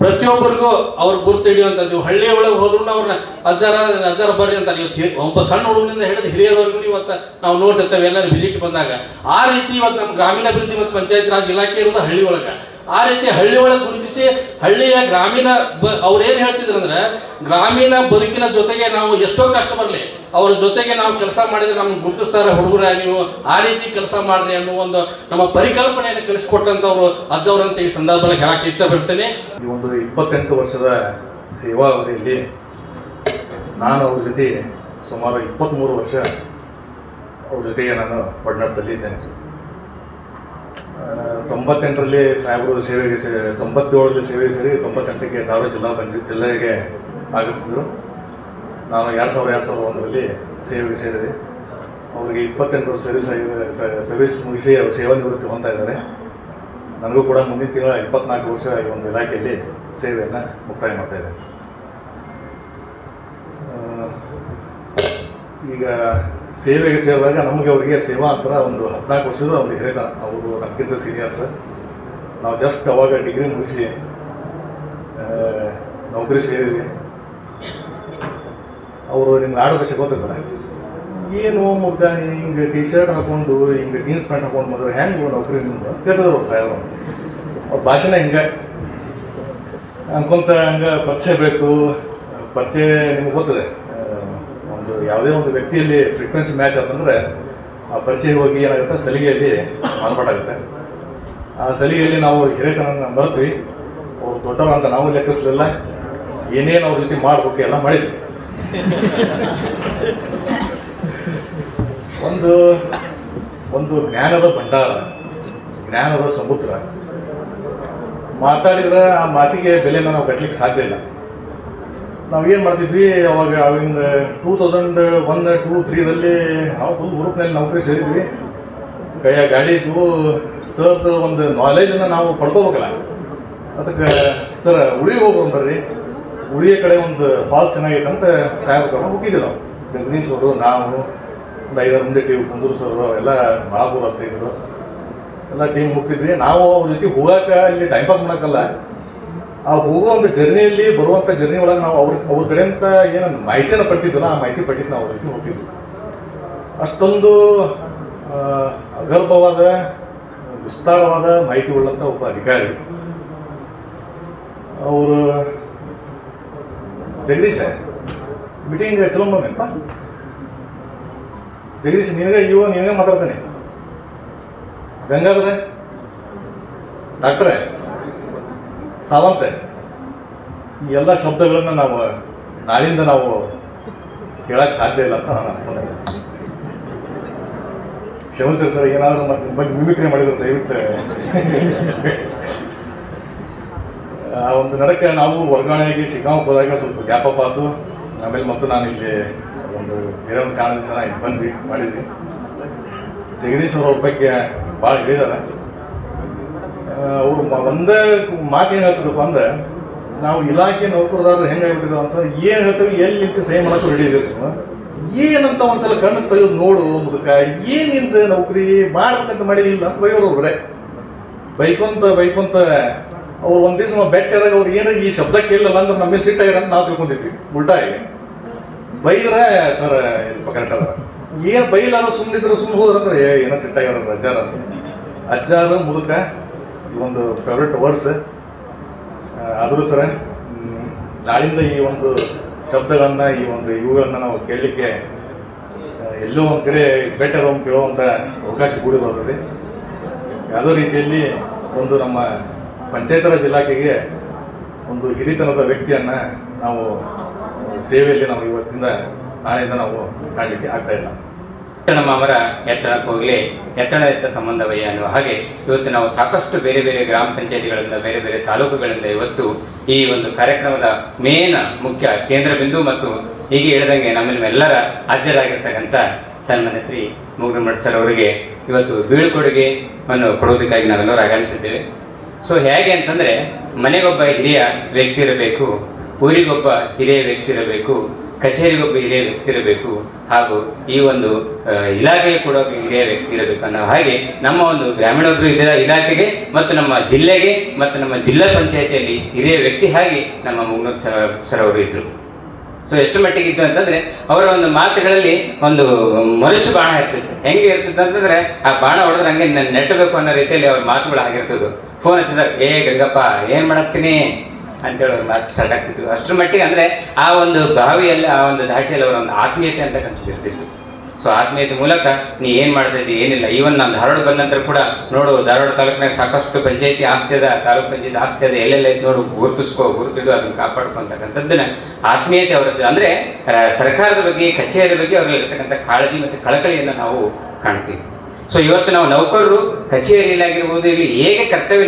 ಪ್ರತಿಯೊಬ್ಬರಿಗೂ ಅವ್ರು ಗುರುತು ಹಿಡಿಯುವಂಥದ್ದು. ಹಳ್ಳಿ ಒಳಗೆ ಹೋದ್ರೂ ಅವ್ರನ್ನ ಅಜ್ಜಾರ ಬರ್ರಿ ಅಂತ ಇವತ್ತು ಒಬ್ಬ ಸಣ್ಣ ಹುಡುಗನಿಂದ ಹಿಡಿದು ಹಿರಿಯರವರೆಗೂ ಇವತ್ತು ನಾವು ನೋಡ್ತಿರ್ತೇವೆ ಎಲ್ಲರೂ ವಿಸಿಟ್ ಬಂದಾಗ. ಆ ರೀತಿ ಇವತ್ತು ನಮ್ಮ ಗ್ರಾಮೀಣಾಭಿವೃದ್ಧಿ ಮತ್ತು ಪಂಚಾಯತ್ ರಾಜ್ ಇಲಾಖೆ ಇರೋದು ಹಳ್ಳಿ ಒಳಗೆ. ಆ ರೀತಿ ಹಳ್ಳಿ ಒಳಗೆ ಗುರುತಿಸಿ ಹಳ್ಳಿಯ ಗ್ರಾಮೀಣ ಅವ್ರೇನು ಹೇಳ್ತಿದ್ರು ಅಂದ್ರೆ, ಗ್ರಾಮೀಣ ಬದುಕಿನ ಜೊತೆಗೆ ನಾವು ಎಷ್ಟೋ ಕಷ್ಟ ಬರಲಿ ಅವ್ರ ಜೊತೆಗೆ ನಾವು ಕೆಲಸ ಮಾಡಿದ್ರೆ ನಮ್ಗೆ ಗುರುತಿಸ್ತಾರೆ ಹುಡುಗರ, ನೀವು ಆ ರೀತಿ ಕೆಲಸ ಮಾಡ್ರಿ ಅನ್ನೋ ಒಂದು ನಮ್ಮ ಪರಿಕಲ್ಪನೆಯನ್ನು ಕಲಿಸ್ಕೊಟ್ಟಂಥವ್ರು ಅಜ್ಜವ್ರಂತ ಈ ಸಂದರ್ಭದಲ್ಲಿ ಹೇಳಕ್ಕೆ ಇಷ್ಟಪಡ್ತೇನೆ. ಈ ಒಂದು 28 ವರ್ಷದ ಸೇವಾ ಅವಧಿಯಲ್ಲಿ ನಾನು ಅವ್ರ ಜೊತೆ ಸುಮಾರು 23 ವರ್ಷ ಅವ್ರ ಜೊತೆಗೆ ನಾನು ಒಡನಾಟದಲ್ಲಿದ್ದೇನೆ. 98ರಲ್ಲಿ ಸಾಹೇಬರು ಸೇವೆಗೆ 97ರಲ್ಲಿ ಸೇವೆಗೆ ಸೇರಿ 98ಕ್ಕೆ ಧಾರವಾಡ ಜಿಲ್ಲೆಗೆ ಆಗಮಿಸಿದರು. ನಾನು 2001ರಲ್ಲಿ ಸೇವೆಗೆ ಸೇರಿದೆ. ಅವರಿಗೆ 28 ವರ್ಷ ಸರ್ವಿಸ್ ಮುಗಿಸಿ ಅವರು ಸೇವಾ ನಿವೃತ್ತಿ ಹೊಂದ್ತಾ ಇದ್ದಾರೆ. ನನಗೂ ಕೂಡ ಮುಂದಿನ ತಿಂಗಳ 24 ವರ್ಷ ಈ ಒಂದು ಇಲಾಖೆಯಲ್ಲಿ ಸೇವೆಯನ್ನು ಮುಕ್ತಾಯ ಮಾಡ್ತಾ ಇದ್ದೇನೆ. ಈಗ ಸೇವೆಗೆ ಸೇರಿದಾಗ ನಮಗೆ ಅವರಿಗೆ ಸೇವಾ ಅಂತರ ಒಂದು 14 ವರ್ಷದ ಒಂದು ಹಿರಿತನ. ಅವರು ನಮಗಿಂತ ಸೀನಿಯರ್ಸ್. ನಾವು ಜಸ್ಟ್ ಅವಾಗ ಡಿಗ್ರಿ ಮುಗಿಸಿ ನೌಕರಿ ಸೇರಿದ್ವಿ. ಅವರು ನಿಮ್ಗೆ ಆಡೋ ಭಾಷೆ ಗೊತ್ತಿರ್ತಾರೆ, ಏನು ಮುಗ್ದ ಹಿಂಗೆ ಟಿ ಶರ್ಟ್ ಹಾಕೊಂಡು ಹಿಂಗೆ ಜೀನ್ಸ್ ಪ್ಯಾಂಟ್ ಹಾಕೊಂಡು ಮಾಡಿದ್ರೆ ಹೆಂಗೆ ನೌಕರಿ ನಿಮ್ದು ಕೇಳ್ತಿದ್ರು ಅವ್ರು ಸಾಹೇಬರು. ಅವ್ರ ಭಾಷೆನ ಹಿಂಗೆ ಅನ್ಕೊಂತ ಹಂಗೆ ಪರಿಚಯ ಬೇಕು. ಪರಿಚಯ ನಿಮ್ಗೆ ಗೊತ್ತದೆ, ಒಂದು ಯಾವುದೇ ಒಂದು ವ್ಯಕ್ತಿಯಲ್ಲಿ ಫ್ರೀಕ್ವೆನ್ಸಿ ಮ್ಯಾಚ್ ಆತಂದ್ರೆ ಆ ಪರಿಚಯ ಹೋಗಿ ಏನಾಗುತ್ತೆ, ಸಲಿಗೆಯಲ್ಲಿ ಮಾರ್ಪಾಟಾಗುತ್ತೆ. ಆ ಸಲಿಗೆಯಲ್ಲಿ ನಾವು ಹಿರಿತನ ಬರ್ತೀವಿ. ಅವ್ರು ದೊಡ್ಡವರು ಅಂತ ನಾವು ಲೆಕ್ಕಿಸಲಿಲ್ಲ. ಏನೇನು ಅವ್ರ ಜೊತೆ ಮಾಡ್ಬೇಕು ಎಲ್ಲ ಮಾಡಿದ್ವಿ. ಒಂದು ಜ್ಞಾನದ ಭಂಡಾರ, ಜ್ಞಾನದ ಸಮುದ್ರ. ಮಾತಾಡಿದ್ರೆ ಆ ಮಾತಿಗೆ ಬೆಲೆನ ನಾವು ಕಟ್ಟಲಿಕ್ಕೆ ಸಾಧ್ಯ ಇಲ್ಲ. ನಾವೇನು ಮಾಡ್ತಿದ್ವಿ ಅವಾಗ ಅವಾಗಿಂದ 2001, 2, 3ರಲ್ಲಿ ನಾವು ಫುಲ್ ಗ್ರೂಪ್ನಲ್ಲಿ ನೌಕರಿ ಸೇರಿದ್ವಿ. ಕೈಯ ಗಾಡಿ ಇದ್ವು. ಸರ್ದು ಒಂದು ನಾಲೆಜನ್ನು ನಾವು ಪಡ್ಕೋಬೇಕಲ್ಲ, ಅದಕ್ಕೆ ಸರ್ ಉಳಿಗೆ ಹೋಗೋಣ ಬರ್ರಿ, ಉಳಿಯ ಕಡೆ ಒಂದು ಫಾಲ್ಸ್ ಚೆನ್ನಾಗೈತೆ ಅಂತ ಸಾಹೇಬ್ ಕರ್ಕೊಂಡು ಹೋಗಿದ್ವಿ. ನಾವು ಜಗದೀಶ್ ಅವರು, ನಾವು ಒಂದು 5 ಮಂದಿ ಟೀಮ್, ಕುಂದೂರು ಸರ್ ಎಲ್ಲ ಮಹಾಪುರ ಅಂತ ಇದ್ರು, ಎಲ್ಲ ಟೀಮ್ ಹೋಗ್ತಿದ್ವಿ. ನಾವು ಅವ್ರ ಜೊತೆ ಹೋಗಕ್ಕೆ ಇಲ್ಲಿ ಟೈಮ್ ಪಾಸ್ ಮಾಡೋಕ್ಕಲ್ಲ, ಆ ಹೋಗೋ ಒಂದು ಜರ್ನಿಯಲ್ಲಿ ಬರುವಂಥ ಜರ್ನಿ ಒಳಗೆ ನಾವು ಅವ್ರ ಕಡೆಯಿಂದ ಏನು ಮಾಹಿತಿಯನ್ನು ಪಡ್ತಿದ್ವಲ್ಲ, ಆ ಮಾಹಿತಿ ಪಟ್ಟಿದ್ದು ನಾವು ಅವ್ರ ಜೊತೆ ಹೋಗ್ತಿದ್ವಿ. ಅಷ್ಟೊಂದು ಅಗರ್ಭವಾದ ವಿಸ್ತಾರವಾದ ಮಾಹಿತಿ ಉಳ್ಳಂಥ ಒಬ್ಬ ಅಧಿಕಾರಿ ಅವರು. ಜಗದೀಶ ಮೀಟಿಂಗ್ ಚಲೋ ಬಂದೇನಪ್ಪ, ಜಗದೀಶ್ ನಿನಗೆ ಮಾತಾಡ್ತಾನೆ, ಗಂಗಾಧರ ಡಾಕ್ಟ್ರೇ, ಸಾವಂತೆ, ಈ ಎಲ್ಲ ಶಬ್ದಗಳನ್ನು ನಾವು ನಾಳಿಂದ ನಾವು ಕೇಳಕ್ಕೆ ಸಾಧ್ಯ ಇಲ್ಲ ಅಂತ ನಾನು ಅನ್ಕೊಂಡೆ. ಕ್ಷಮಿಸಿ ಸರ್, ಏನಾದರೂ ಮತ್ತೆ ಬಗ್ಗೆ ಮಿಮಿಕ್ರಿ ಮಾಡಿದ್ರು ದಯವಿಟ್ಟು. ಆ ಒಂದು ನಡಕ್ಕೆ ನಾವು ವರ್ಗಾವಣೆಗೆ ಶಿಕಾಂಗ್ ಹೋದಾಗ ಸ್ವಲ್ಪ ಗ್ಯಾಪ್ ಅಪ್ ಆಯ್ತು. ಆಮೇಲೆ ಮತ್ತು ನಾನು ಇಲ್ಲಿ ಒಂದು ಬೇರೆ ಒಂದು ಕಾರಣದಿಂದ ನಾನು ಇಲ್ಲಿ ಮಾಡಿದ್ವಿ. ಜಗದೀಶ್ ಅವ್ರ ಬಗ್ಗೆ ಭಾಳ ಹೇಳಿದ್ದಾರೆ. ಅವರು ಒಂದೇ ಮಾತು ಏನು ಹೇಳ್ತಿದ್ದಪ್ಪ ಅಂದ್ರೆ, ನಾವು ಇಲಾಖೆ ನೌಕರದಾರರು ಹೆಂಗೆ ಹೇಳ್ತಿದ್ರು ಅಂತ ಏನು ಹೇಳ್ತೀವಿ, ಎಲ್ಲಿ ನಿಂತು ಸಹಿ ಮಾಡೋಕ್ಕೂ ರೆಡಿ ಇದ್ದೀವಿ. ಏನಂತ ಒಂದ್ಸಲ ಕಣ್ಣು ತೆಗೆದು ನೋಡು ಮುದಕ, ಏನಿಂದ ನೌಕರಿ ಮಾಡ್ಬೇಕಂತ ಮಾಡಿಲ್ಲ ಅಂತ ಬೈಯೋರು ಒಬ್ಬರೇ. ಬೈಕೊಂತ ಅವ್ರು ಒಂದು ದಿವಸ ನಾವು ಬೆಟ್ಟದಾಗ ಅವ್ರು ಏನಾಗ ಈ ಶಬ್ದ ಕೇಳಲ್ಲ ಅಂದ್ರೆ ನಮ್ಮ ಮೇಲೆ ಸಿಟ್ಟಾಗಿರ ಅಂತ ನಾವು ತಿಳ್ಕೊಂಡಿದ್ವಿ. ಉಲ್ಟಾಗಿ ಬೈದ್ರೆ ಸರ್ ಕರೆಕ್ಟ್ ಅದ, ಏನು ಬೈಲಾರ ಸುಮ್ಮನಿದ್ರು ಸುಮ್ಮನೆ ಹೋದ್ರಂದ್ರೆ ಏನೋ ಸಿಟ್ಟಾಗ್ಯಾರ ಅಜ್ಜಾರ ಅಂತ. ಅಜ್ಜಾರು ಮುದುಕ ಈ ಒಂದು ಫೇವ್ರೆಟ್ ವರ್ಡ್ಸ್. ಆದರೂ ಸರ ನಾಳಿಂದ ಈ ಒಂದು ಶಬ್ದಗಳನ್ನು, ಈ ಒಂದು ಇವುಗಳನ್ನು ನಾವು ಕೇಳಲಿಕ್ಕೆ ಎಲ್ಲೋ ಒಂದು ಕಡೆ ಬೆಟರ್ ಒಂದು ಕೇಳುವಂಥ ಅವಕಾಶ ಕೂಡಿ ಬರ್ತದೆ. ಯಾವುದೋ ರೀತಿಯಲ್ಲಿ ಒಂದು ನಮ್ಮ ಪಂಚಾಯತ್ ರಾಜ್ ಇಲಾಖೆಗೆ ಒಂದು ಹಿರಿತನದ ವ್ಯಕ್ತಿಯನ್ನು ನಾವು ಸೇವೆಯಲ್ಲಿ ನಾವು ಇವತ್ತಿಂದ ನಾಳೆಯಿಂದ ನಾವು ಕಾಣಲಿಕ್ಕೆ ಆಗ್ತಾ ಇಲ್ಲ. ನಮ್ಮ ಮರ ಎತ್ತರಕ್ಕೆ ಹೋಗಲಿ ಎತ್ತರದ ಎತ್ತ ಸಂಬಂಧವಯ್ಯ ಅನ್ನುವ ಹಾಗೆ ಇವತ್ತು ನಾವು ಸಾಕಷ್ಟು ಬೇರೆ ಬೇರೆ ಗ್ರಾಮ ಪಂಚಾಯತಿಗಳಿಂದ ಬೇರೆ ಬೇರೆ ತಾಲೂಕುಗಳಿಂದ ಇವತ್ತು ಈ ಒಂದು ಕಾರ್ಯಕ್ರಮದ ಮೇನ್ ಮುಖ್ಯ ಕೇಂದ್ರ ಬಿಂದು ಮತ್ತು ಹೀಗೆ ಹೇಳಿದಂಗೆ ನಮ್ಮೆಲ್ಲರ ಅಜ್ಜರಾಗಿರ್ತಕ್ಕಂಥ ಸನ್ಮಾನ್ಯ ಶ್ರೀ ಮುಗ್ನೂರ್ ಮಠ್ ಸರ್ ಅವರಿಗೆ ಇವತ್ತು ಬೀಳ್ಕೊಡುಗೆಯನ್ನು ಕೊಡೋದಕ್ಕಾಗಿ ನಾವೆಲ್ಲರೂ ಆಗಮಿಸಿದ್ದೇವೆ. ಸೊ ಹೇಗೆ ಅಂತಂದರೆ, ಮನೆಗೊಬ್ಬ ಹಿರಿಯ ವ್ಯಕ್ತಿ ಇರಬೇಕು, ಊರಿಗೊಬ್ಬ ಹಿರಿಯ ವ್ಯಕ್ತಿ ಇರಬೇಕು, ಕಚೇರಿಗೊಬ್ಬ ಹಿರಿಯ ವ್ಯಕ್ತಿ ಇರಬೇಕು, ಹಾಗೂ ಈ ಒಂದು ಇಲಾಖೆಗೆ ಕೂಡ ಹಿರಿಯ ವ್ಯಕ್ತಿ ಇರಬೇಕು ಅನ್ನೋ ಹಾಗೆ ನಮ್ಮ ಒಂದು ಗ್ರಾಮೀಣಾಭಿವೃದ್ಧಿ ಇಲಾಖೆಗೆ ಮತ್ತು ನಮ್ಮ ಜಿಲ್ಲೆಗೆ ಮತ್ತು ನಮ್ಮ ಜಿಲ್ಲಾ ಪಂಚಾಯತಿಯಲ್ಲಿ ಹಿರಿಯ ವ್ಯಕ್ತಿ ಹಾಗೆ ನಮ್ಮ ಮುಗ್ನೂರ್ ಸರ್ ಅವರು ಇದ್ರು. ಸೊ ಎಷ್ಟು ಮಟ್ಟಿಗೆ ಇತ್ತು ಅಂತಂದ್ರೆ, ಅವರ ಒಂದು ಮಾತುಗಳಲ್ಲಿ ಒಂದು ಮನುಷ್ಯ ಬಾಣ ಇರ್ತಿತ್ತು. ಹೆಂಗೆ ಇರ್ತಿತ್ತು ಅಂತಂದ್ರೆ, ಆ ಬಾಣ ಹೊಡೆದ್ರೆ ಹಂಗೆ ನೆಟ್ಟಬೇಕು ಅನ್ನೋ ರೀತಿಯಲ್ಲಿ ಅವ್ರ ಮಾತುಗಳು ಆಗಿರ್ತದ್ದು. ಫೋನ್ ಹಚ್ಚಿದಾಗ, ಏ ಗಂಗಪ್ಪ ಏನ್ ಮಾಡತ್ತೀನಿ ಅಂತೇಳಿ ಅವ್ರ ಮಾತು ಸ್ಟಾರ್ಟ್ ಆಗ್ತಿತ್ತು. ಅಷ್ಟರ ಮಟ್ಟಿಗೆ ಅಂದ್ರೆ ಆ ಒಂದು ಬಾವಿಯಲ್ಲಿ, ಆ ಒಂದು ಧಾಟಿಯಲ್ಲಿ ಅವರ ಒಂದು ಆತ್ಮೀಯತೆ ಅಂತ ಇರ್ತಿತ್ತು. ಸೊ ಆತ್ಮೀಯತೆ ಮೂಲಕ ನೀ ಏನ್ ಮಾಡ್ತಾ ಇದ್ದೀವಿ ಏನಿಲ್ಲ. ಈವನ್ ನಾನು ಧಾರವಾಡ ಬಂದ ನಂತರ ಕೂಡ ನೋಡು, ಧಾರವಾಡ ತಾಲೂಕಿನಾಗ ಸಾಕಷ್ಟು ಪಂಚಾಯತಿ ಆಸ್ತಿ ಅದ, ತಾಲೂಕ್ ಪಂಚಾಯತಿ ಆಸ್ತಿ ಅದ, ಎಲ್ಲೆಲ್ಲ ಐತೆ ನೋಡು, ಗುರುತಿಡು, ಅದನ್ನ ಕಾಪಾಡ್ಕೊಂತಕ್ಕಂಥದ್ದನ್ನ ಆತ್ಮೀಯತೆ ಅವರದ್ದು. ಅಂದ್ರೆ ಸರ್ಕಾರದ ಬಗ್ಗೆ, ಕಚೇರಿ ಬಗ್ಗೆ ಅವರಲ್ಲಿ ಇರ್ತಕ್ಕಂಥ ಕಾಳಜಿ ಮತ್ತು ಕಳಕಳಿಯನ್ನು ನಾವು ಕಾಣ್ತೀವಿ. ಸೊ ಇವತ್ತು ನಾವು ನೌಕರರು ಕಚೇರಿಯಲ್ಲಾಗಿರ್ಬೋದು, ಇಲ್ಲಿ ಹೇಗೆ ಕರ್ತವ್ಯ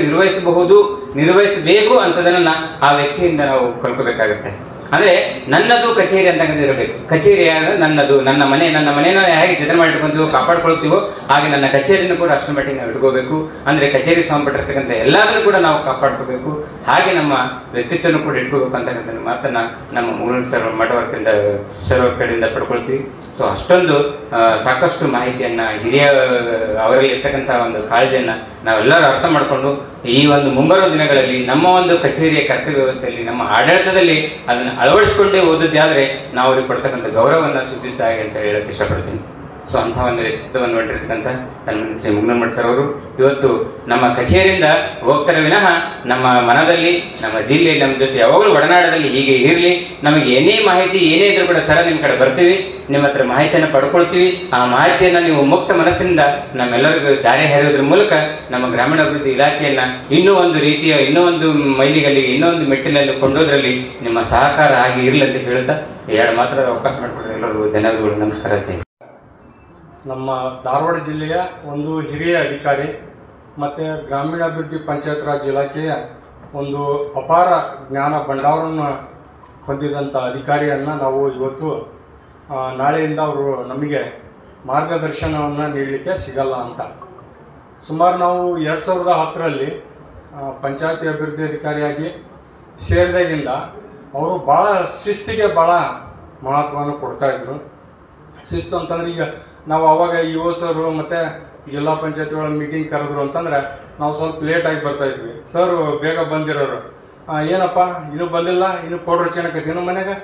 ನಿರ್ವಹಿಸಬೇಕು ಅಂತದನ್ನ ಆ ವ್ಯಕ್ತಿಯಿಂದ ನಾವು ಕಲ್ಕೋಬೇಕಾಗುತ್ತೆ. ಅಂದ್ರೆ ನನ್ನದು ಕಚೇರಿ ಅಂತ ಇರಬೇಕು. ಕಚೇರಿ ನನ್ನದು, ನನ್ನ ಮನೆಯನ್ನು ಹೇಗೆ ಜತನ ಮಾಡಿಟ್ಕೊಂತೀವೋ, ಕಾಪಾಡ್ಕೊಳ್ತೀವೋ, ಹಾಗೆ ನನ್ನ ಕಚೇರಿಯನ್ನು ಕೂಡ ಅಷ್ಟರ ಮಟ್ಟಿಗೆ ನಾವು ಇಟ್ಕೋಬೇಕು. ಅಂದ್ರೆ ಕಚೇರಿ ಸಂಬಂಧಪಟ್ಟಿರ್ತಕ್ಕಂಥ ಎಲ್ಲದನ್ನು ಕೂಡ ನಾವು ಕಾಪಾಡ್ಕೋಬೇಕು, ಹಾಗೆ ನಮ್ಮ ವ್ಯಕ್ತಿತ್ವವನ್ನು ಕೂಡ ಇಟ್ಕೋಬೇಕು ಅಂತಕ್ಕಂಥ ಮಾತನ್ನ ನಮ್ಮ ಮುಗ್ನೂರ್ ಸರ್ ಅವ್ರ ಕಡೆಯಿಂದ ಪಡ್ಕೊಳ್ತೀವಿ. ಸೊ ಅಷ್ಟೊಂದು ಸಾಕಷ್ಟು ಮಾಹಿತಿಯನ್ನ, ಹಿರಿಯ ಅವರಲ್ಲಿ ಇರ್ತಕ್ಕಂಥ ಒಂದು ಕಾಳಜಿಯನ್ನ ನಾವೆಲ್ಲರೂ ಅರ್ಥ ಮಾಡಿಕೊಂಡು ಈ ಒಂದು ಮುಂಬರುವ ದಿನಗಳಲ್ಲಿ ನಮ್ಮ ಒಂದು ಕಚೇರಿಯ ಕರ್ತವ್ಯ ವ್ಯವಸ್ಥೆಯಲ್ಲಿ, ನಮ್ಮ ಆಡಳಿತದಲ್ಲಿ ಅದನ್ನು ಅಳವಡಿಸಿಕೊಂಡೇ ಓದಿದ್ದೆ ಆದರೆ ನಾವು ಅವ್ರಿಗೆ ಕೊಡ್ತಕ್ಕಂಥ ಗೌರವವನ್ನು ಸೂಚಿಸಿದಾಗೆ ಅಂತ ಹೇಳಕ್ಕೆ ಇಷ್ಟಪಡ್ತೀನಿ. ಸೊ ಅಂಥ ಒಂದು ವ್ಯಕ್ತಿತ್ವವನ್ನು ಹೊಂದಿರತಕ್ಕಂಥ ಸನ್ಮಾನ್ಯ ಶ್ರೀ ಮುಗ್ನೂರ್ ಮಠ್ ಸರ್ ಅವರು ಇವತ್ತು ನಮ್ಮ ಕಚೇರಿಯಿಂದ ಹೋಗ್ತಾರೆ ವಿನಃ ನಮ್ಮ ಮನದಲ್ಲಿ, ನಮ್ಮ ಜಿಲ್ಲೆ, ನಮ್ಮ ಜೊತೆ ಯಾವಾಗಲೂ ಒಡನಾಡದಲ್ಲಿ ಹೀಗೆ ಇರಲಿ. ನಮಗೆ ಏನೇ ಮಾಹಿತಿ ಏನೇ ಇದ್ರೂ ಕೂಡ ಸರ ನಿಮ್ಮ ಕಡೆ ಬರ್ತೀವಿ, ನಿಮ್ಮ ಹತ್ರ ಮಾಹಿತಿಯನ್ನು ಪಡ್ಕೊಳ್ತೀವಿ. ಆ ಮಾಹಿತಿಯನ್ನು ನೀವು ಮುಕ್ತ ಮನಸ್ಸಿನಿಂದ ನಮ್ಮೆಲ್ಲರಿಗೂ ದಾರಿ ಹರಿಯೋದ್ರ ಮೂಲಕ ನಮ್ಮ ಗ್ರಾಮೀಣಾಭಿವೃದ್ಧಿ ಇಲಾಖೆಯನ್ನ ಇನ್ನೂ ಒಂದು ರೀತಿಯ, ಇನ್ನೂ ಒಂದು ಮೈಲಿಗಲ್ಲಿಗೆ, ಇನ್ನೂ ಒಂದು ಮೆಟ್ಟಿಲಲ್ಲಿ ಕೊಂಡೋದ್ರಲ್ಲಿ ನಿಮ್ಮ ಸಹಕಾರ ಆಗಿ ಇರಲಿ ಅಂತ ಹೇಳ್ತಾ ಎರಡು ಮಾತ್ರ ಅವಕಾಶ ಮಾಡಿಕೊಡ್ತಾರೆ. ಎಲ್ಲರಿಗೂ ಧನ್ಯವಾದಗಳು, ನಮಸ್ಕಾರ. ನಮ್ಮ ಧಾರವಾಡ ಜಿಲ್ಲೆಯ ಒಂದು ಹಿರಿಯ ಅಧಿಕಾರಿ ಮತ್ತು ಗ್ರಾಮೀಣಾಭಿವೃದ್ಧಿ ಪಂಚಾಯತ್ ರಾಜ್ ಇಲಾಖೆಯ ಒಂದು ಅಪಾರ ಜ್ಞಾನ ಭಂಡಾರವನ್ನು ಹೊಂದಿದಂಥ ಅಧಿಕಾರಿಯನ್ನು ನಾವು ಇವತ್ತು ನಾಳೆಯಿಂದ ಅವರು ನಮಗೆ ಮಾರ್ಗದರ್ಶನವನ್ನು ನೀಡಲಿಕ್ಕೆ ಸಿಗಲ್ಲ ಅಂತ. ಸುಮಾರು ನಾವು 2010ರಲ್ಲಿ ಪಂಚಾಯತಿ ಅಭಿವೃದ್ಧಿ ಅಧಿಕಾರಿಯಾಗಿ ಸೇರಿದಾಗಿಂದ ಅವರು ಭಾಳ ಶಿಸ್ತಿಗೆ ಭಾಳ ಮಹತ್ವವನ್ನು ಕೊಡ್ತಾಯಿದ್ರು. ಶಿಸ್ತು ಅಂತಂದ್ರೆ, ಈಗ ನಾವು ಅವಾಗ ಇಒ ಸರು ಮತ್ತು ಜಿಲ್ಲಾ ಪಂಚಾಯತಿಗಳ ಮೀಟಿಂಗ್ ಕರೆದ್ರು ಅಂತಂದರೆ ನಾವು ಸ್ವಲ್ಪ ಲೇಟಾಗಿ ಬರ್ತಾಯಿದ್ವಿ. ಸರ್ ಬೇಗ ಬಂದಿರೋರು, ಏನಪ್ಪ ಇನ್ನೂ ಬಂದಿಲ್ಲ, ಇನ್ನೂ ಪೌಡ್ರ್ ಚೆನ್ನಕೈತಿ, ಇನ್ನೂ ಮನೆಗೆ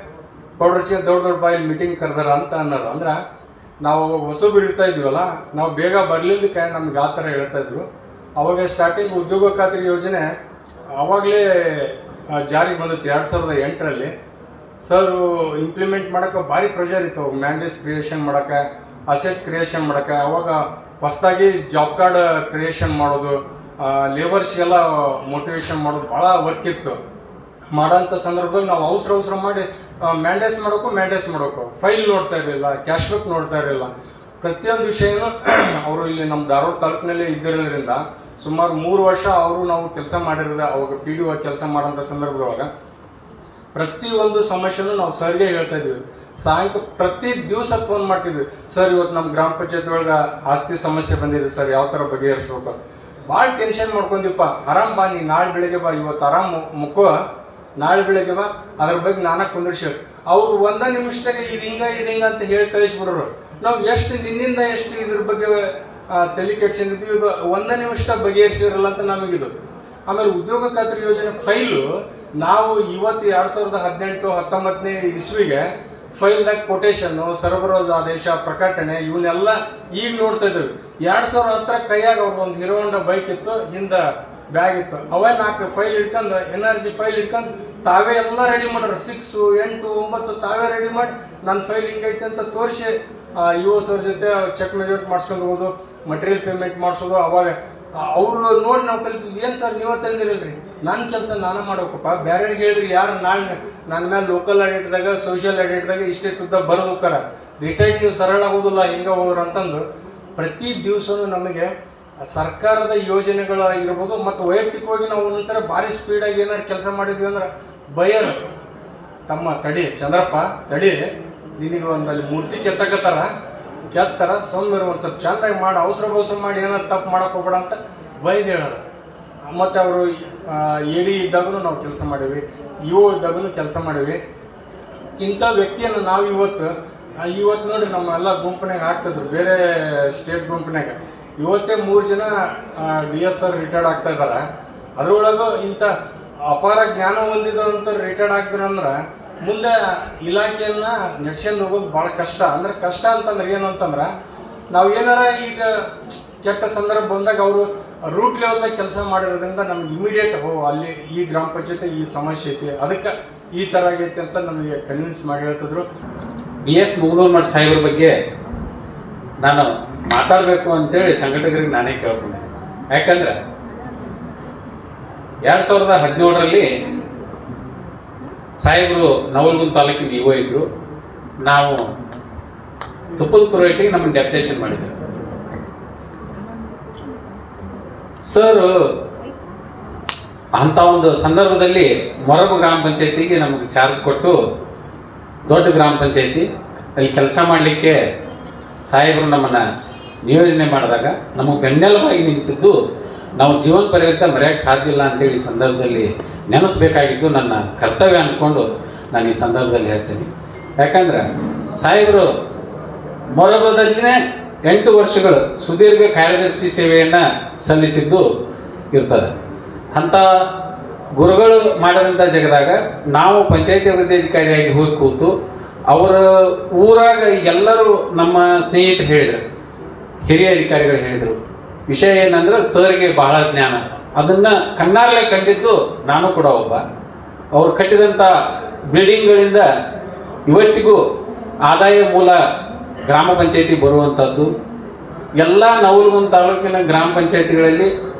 ಪೌಡ್ರ್ ಚೆನ್ನ ದೊಡ್ಡ ಬಾಯಲ್ಲಿ ಮೀಟಿಂಗ್ ಕರೆದಾರ ಅಂತ ಅನ್ನೋರು. ಅಂದ್ರೆ ನಾವು ಅವಾಗ ಹೊಸಬ್ರು ಇರ್ತಾ ಇದ್ವಲ್ಲ, ನಾವು ಬೇಗ ಬರಲಿದ್ದಕ್ಕೆ ನಮ್ಗೆ ಆ ಥರ ಹೇಳ್ತಾಯಿದ್ರು. ಅವಾಗ ಸ್ಟಾರ್ಟಿಂಗ್ ಉದ್ಯೋಗ ಖಾತ್ರಿ ಯೋಜನೆ ಆವಾಗಲೇ ಜಾರಿಗೆ ಬಂದಿತ್ತು 2008ರಲ್ಲಿ. ಸರ್ ಇಂಪ್ಲಿಮೆಂಟ್ ಮಾಡೋಕ್ಕೆ ಭಾರಿ ಪ್ರೆಷರ್ ಇತ್ತು. ಮ್ಯಾಂಡೇಸ್ ಕ್ರಿಯೇಷನ್ ಮಾಡೋಕ್ಕೆ, ಅಸೆಟ್ ಕ್ರಿಯೇಷನ್ ಮಾಡೋಕ್ಕೆ, ಅವಾಗ ಹೊಸದಾಗಿ ಜಾಬ್ ಕಾರ್ಡ್ ಕ್ರಿಯೇಷನ್ ಮಾಡೋದು, ಲೇಬರ್ಸ್ಗೆಲ್ಲ ಮೋಟಿವೇಶನ್ ಮಾಡೋದು ಭಾಳ ವರ್ಕ್ ಇತ್ತು. ಮಾಡೋಂಥ ಸಂದರ್ಭದಲ್ಲಿ ನಾವು ಅವಸರ ಮಾಡಿ ಮ್ಯಾಂಡೇಸ್ ಮಾಡೋಕ್ಕೂ ಫೈಲ್ ನೋಡ್ತಾ ಇರಲಿಲ್ಲ, ಕ್ಯಾಶ್ ಬುಕ್ ನೋಡ್ತಾ ಇರಲಿಲ್ಲ. ಪ್ರತಿಯೊಂದು ವಿಷಯನೂ ಅವರು ಇಲ್ಲಿ ನಮ್ಮ ಧಾರವಾಡ ತಾಲೂಕಿನಲ್ಲೇ ಇದ್ದಿರೋದ್ರಿಂದ ಸುಮಾರು 3 ವರ್ಷ ನಾವು ಕೆಲಸ ಮಾಡಿರೋದು. ಅವಾಗ PDO ಕೆಲಸ ಮಾಡೋಂಥ ಸಂದರ್ಭದೊಳಗೆ ಪ್ರತಿಯೊಂದು ಸಮಸ್ಯೆನೂ ನಾವು ಸರ್ಗೆ ಹೇಳ್ತಾ ಇದ್ವಿ. ಪ್ರತಿ ದಿವಸ ಫೋನ್ ಮಾಡ್ತಿದ್ವಿ, ಸರ್ ಇವತ್ತು ನಮ್ಮ ಗ್ರಾಮ ಪಂಚಾಯತ್ ಒಳಗೆ ಆಸ್ತಿ ಸಮಸ್ಯೆ ಬಂದಿದೆ ಸರ್, ಯಾವ ಥರ ಬಗೆಹರಿಸ್ಬೇಕು. ಭಾಳ ಟೆನ್ಷನ್ ಮಾಡ್ಕೊಂಡಿಪ್ಪ. ಆರಾಮ್ ಬಾ, ನೀ ನಾಳೆ ಬೆಳಿಗ್ಗೆ ಬಾ, ಇವತ್ತು ಆರಾಮ್ ಮುಕ್ಕೋ, ನಾಳೆ ಬೆಳಿಗ್ಗೆ ಬಾ, ಅದ್ರ ಬಗ್ಗೆ ನಾನಾ ಕುಂದಿರ್ಸಿ. ಅವ್ರು 1 ನಿಮಿಷದಾಗ ಇದು ಹಿಂಗ ಅಂತ ಹೇಳಿ ಕಳಿಸ್ಬಿಡೋರು. ನಾವು ನಿನ್ನಿಂದ ಎಷ್ಟು ಇದ್ರ ಬಗ್ಗೆ ತಲೆ ಕೆಡ್ಸಿದ್ವಿ, ಇದು 1 ನಿಮಿಷದಾಗ ಬಗೆಹರಿಸಿರಲ್ಲ ಅಂತ ನಮಗಿದು. ಆಮೇಲೆ ಉದ್ಯೋಗ ಖಾತ್ರಿ ಯೋಜನೆ ಫೈಲು ನಾವು ಇವತ್ತು 2018-19ನೇ ಇಸ್ವಿಗೆ ಫೈಲ್ದಾಗ ಕೊಟೇಶನ್ನು, ಸರಬರಾಜು ಆದೇಶ, ಪ್ರಕಟಣೆ ಇವನ್ನೆಲ್ಲ ಈಗ ನೋಡ್ತಾ ಇದ್ದೀವಿ. 2010 ಕೈಯಾಗ ಅವ್ರದ್ದು ಒಂದು ಹೀರೋ ಹೋಂಡಾ ಬೈಕ್ ಇತ್ತು, ಹಿಂದೆ ಬ್ಯಾಗ್ ಇತ್ತು. ಅವೇ 4 ಫೈಲ್ ಇಟ್ಕೊಂಡು, ಎನರ್ಜಿ ಫೈಲ್ ಇಟ್ಕೊಂಡು ತಾವೇ ಎಲ್ಲ ರೆಡಿ ಮಾಡೋರು. 6, 8, 9 ತಾವೇ ರೆಡಿ ಮಾಡಿ ನನ್ನ ಫೈಲ್ ಹಿಂಗೈತೆ ಅಂತ ತೋರಿಸಿ ಇಒ ಸರ್ ಜೊತೆ ಚೆಕ್ ಮೆಜರ್ಮೆಂಟ್ ಮಾಡಿಸ್ಕೊಂಡು ಹೋಗೋದು, ಮಟೀರಿಯಲ್ ಪೇಮೆಂಟ್ ಮಾಡಿಸೋದು. ಅವಾಗ ಅವರು ನೋಡಿ ನಾವು ಕಲಿತೀವಿ, ಏನು ಸರ್ ನೀವೇ ತಂದಿರಲ್ರಿ, ನನ್ನ ಕೆಲಸ ನಾನು ಮಾಡ್ಬೇಕಪ್ಪ. ಬೇರೆಯವ್ರಿಗೆ ಹೇಳಿದ್ರೆ ಯಾರು ನನ್ನ ಮೇಲೆ ಲೋಕಲ್ ಆಡಿಟ್ದಾಗ ಸೋಷಿಯಲ್ ಆಡಿಟ್ದಾಗ ಇಷ್ಟಿದ್ದ ಬರೋದಕ್ಕಾರ ರಿಟೈರ್ಡ್ ನೀವು ಸರಳ ಆಗೋದಿಲ್ಲ ಹಿಂಗೆ ಹೋದ್ರು ಅಂತಂದು ಪ್ರತಿ ದಿವಸನೂ ನಮಗೆ ಸರ್ಕಾರದ ಯೋಜನೆಗಳು ಇರ್ಬೋದು ಮತ್ತು ವೈಯಕ್ತಿಕವಾಗಿ ನಾವು ಒಂದೊಂದ್ಸಲ ಭಾರಿ ಸ್ಪೀಡಾಗಿ ಏನಾರು ಕೆಲಸ ಮಾಡಿದ್ವಿ ಅಂದ್ರೆ ಬೈಯರ್ ತಮ್ಮ ತಡಿ ಚಂದ್ರಪ್ಪ ತಡಿ ನಿನಗೆ ಒಂದಲ್ಲಿ ಮೂರ್ತಿ ಕೆತ್ತಾರ ಸೋಮ್ಯರು ಒಂದು ಸ್ವಲ್ಪ ಚೆಂದಾಗಿ ಮಾಡಿ ಅವಸರ ಮಾಡಿ ಏನಾರು ತಪ್ಪು ಮಾಡೋಕೆ ಹೋಗ್ಬೇಡ ಅಂತ ಬೈದು ಹೇಳೋರು. ಮತ್ತು ಅವರು ಎಡಿ ಇದ್ದಾಗೂ ನಾವು ಕೆಲಸ ಮಾಡೀವಿ, ಇಒ ಇದ್ದಾಗೂ ಕೆಲಸ ಮಾಡೀವಿ. ಇಂಥ ವ್ಯಕ್ತಿಯನ್ನು ನಾವು ಇವತ್ತು ನೋಡ್ರಿ ನಮ್ಮೆಲ್ಲ ಗುಂಪಿನಾಗ ಆಗ್ತಿದ್ರು, ಬೇರೆ ಸ್ಟೇಟ್ ಗುಂಪಿನಾಗ ಇವತ್ತೇ 3 ಜನ DSR ರಿಟೈರ್ಡ್ ಆಗ್ತಾ ಇದ್ದಾರೆ. ಅದರೊಳಗೂ ಇಂಥ ಅಪಾರ ಜ್ಞಾನ ಹೊಂದಿದಂಥ ರಿಟೈರ್ಡ್ ಆಗ್ತಾರಂದ್ರೆ ಮುಂದೆ ಇಲಾಖೆಯನ್ನ ನಡೆಸ್ಕೊಂಡು ಹೋಗೋದು ಭಾಳ ಕಷ್ಟ. ಅಂದ್ರೆ ಕಷ್ಟ ಅಂತಂದ್ರೆ ಏನು ಅಂತಂದ್ರೆ ನಾವು ಏನಾರ ಈಗ ಕೆಟ್ಟ ಸಂದರ್ಭ ಬಂದಾಗ ಅವರು ರೂಟ್ ಲೆವೆಲ್ದಾಗ ಕೆಲಸ ಮಾಡಿರೋದ್ರಿಂದ ನಮ್ಗೆ ಇಮಿಡಿಯೇಟ್ ಅಲ್ಲಿ ಈ ಗ್ರಾಮ ಪಂಚಾಯತಿ ಈ ಸಮಸ್ಯೆ ಐತಿ, ಅದಕ್ಕೆ ಈ ಥರ ಆಗೈತಿ ಅಂತ ನಮಗೆ ಕನ್ವಿನ್ಸ್ ಮಾಡಿ ಹೇಳ್ತಿದ್ರು. BS ಮುಗನೂರ್ ಸಾಹೇಬ್ರ ಬಗ್ಗೆ ನಾನು ಮಾತಾಡಬೇಕು ಅಂತೇಳಿ ಸಂಘಟಕರಿಗೆ ನಾನೇ ಕೇಳ್ಕೊಂಡೆ. ಯಾಕಂದ್ರೆ 2017ರಲ್ಲಿ ಸಾಹೇಬರು ನವಲಗುಂದ ತಾಲೂಕಿನ ಇಒ ಇದ್ರು. ನಾವು ತುಪ್ಪದ ಕುರುವೆಟ್ಟಿಗೆ ನಮ್ಮನ್ನು ಡೆಪ್ಯುಟೇಷನ್ ಮಾಡಿದ್ರು. ಸರ್ ಅಂಥ ಒಂದು ಸಂದರ್ಭದಲ್ಲಿ ಮೊರಬ ಗ್ರಾಮ ಪಂಚಾಯತಿಗೆ ನಮಗೆ ಚಾರ್ಜ್ ಕೊಟ್ಟು ದೊಡ್ಡ ಗ್ರಾಮ ಪಂಚಾಯತಿ ಅಲ್ಲಿ ಕೆಲಸ ಮಾಡಲಿಕ್ಕೆ ಸಾಹೇಬರು ನಮ್ಮನ್ನು ನಿಯೋಜನೆ ಮಾಡಿದಾಗ ನಮಗೆ ಬೆನ್ನೆಲುಬಾಗಿ ನಿಂತಿದ್ದು ನಾವು ಜೀವನ ಪರ್ಯಂತ ಮರೆಯೋಕ್ಕೆ ಸಾಧ್ಯ ಇಲ್ಲ ಅಂತೇಳಿ ಈ ಸಂದರ್ಭದಲ್ಲಿ ನೆನೆಸ್ಬೇಕಾಗಿದ್ದು ನನ್ನ ಕರ್ತವ್ಯ ಅಂದ್ಕೊಂಡು ನಾನು ಈ ಸಂದರ್ಭದಲ್ಲಿ ಹೇಳ್ತೀನಿ. ಯಾಕಂದ್ರೆ ಸಾಹೇಬರು ಮೊರಬದಲ್ಲಿನೇ 8 ವರ್ಷಗಳು ಸುದೀರ್ಘ ಕಾರ್ಯದರ್ಶಿ ಸೇವೆಯನ್ನು ಸಲ್ಲಿಸಿದ್ದು ಇರ್ತದೆ. ಅಂಥ ಗುರುಗಳು ಮಾಡಿದಂಥ ಜಗದಾಗ ನಾವು ಪಂಚಾಯತಿ ಅಭಿವೃದ್ಧಿ ಅಧಿಕಾರಿಯಾಗಿ ಹೋಗಿ ಕೂತು ಅವರ ಊರಾಗ ಎಲ್ಲರೂ ನಮ್ಮ ಸ್ನೇಹಿತರು ಹೇಳಿದರು, ಹಿರಿಯ ಅಧಿಕಾರಿಗಳು ಹೇಳಿದರು. ವಿಷಯ ಏನಂದ್ರೆ ಸರ್ಗೆ ಬಹಳ ಜ್ಞಾನ, ಅದನ್ನು ಕಣ್ಣಾರಲ್ಲೇ ಕಂಡಿದ್ದು ನಾನು ಕೂಡ ಒಬ್ಬ. ಅವ್ರು ಕಟ್ಟಿದಂಥ ಬಿಲ್ಡಿಂಗ್ಗಳಿಂದ ಇವತ್ತಿಗೂ ಆದಾಯ ಮೂಲ ಗ್ರಾಮ ಪಂಚಾಯತಿ ಬರುವಂಥದ್ದು. ಎಲ್ಲ ನವಲಗುಂದ ತಾಲೂಕಿನ ಗ್ರಾಮ ಪಂಚಾಯತಿಗಳಲ್ಲಿ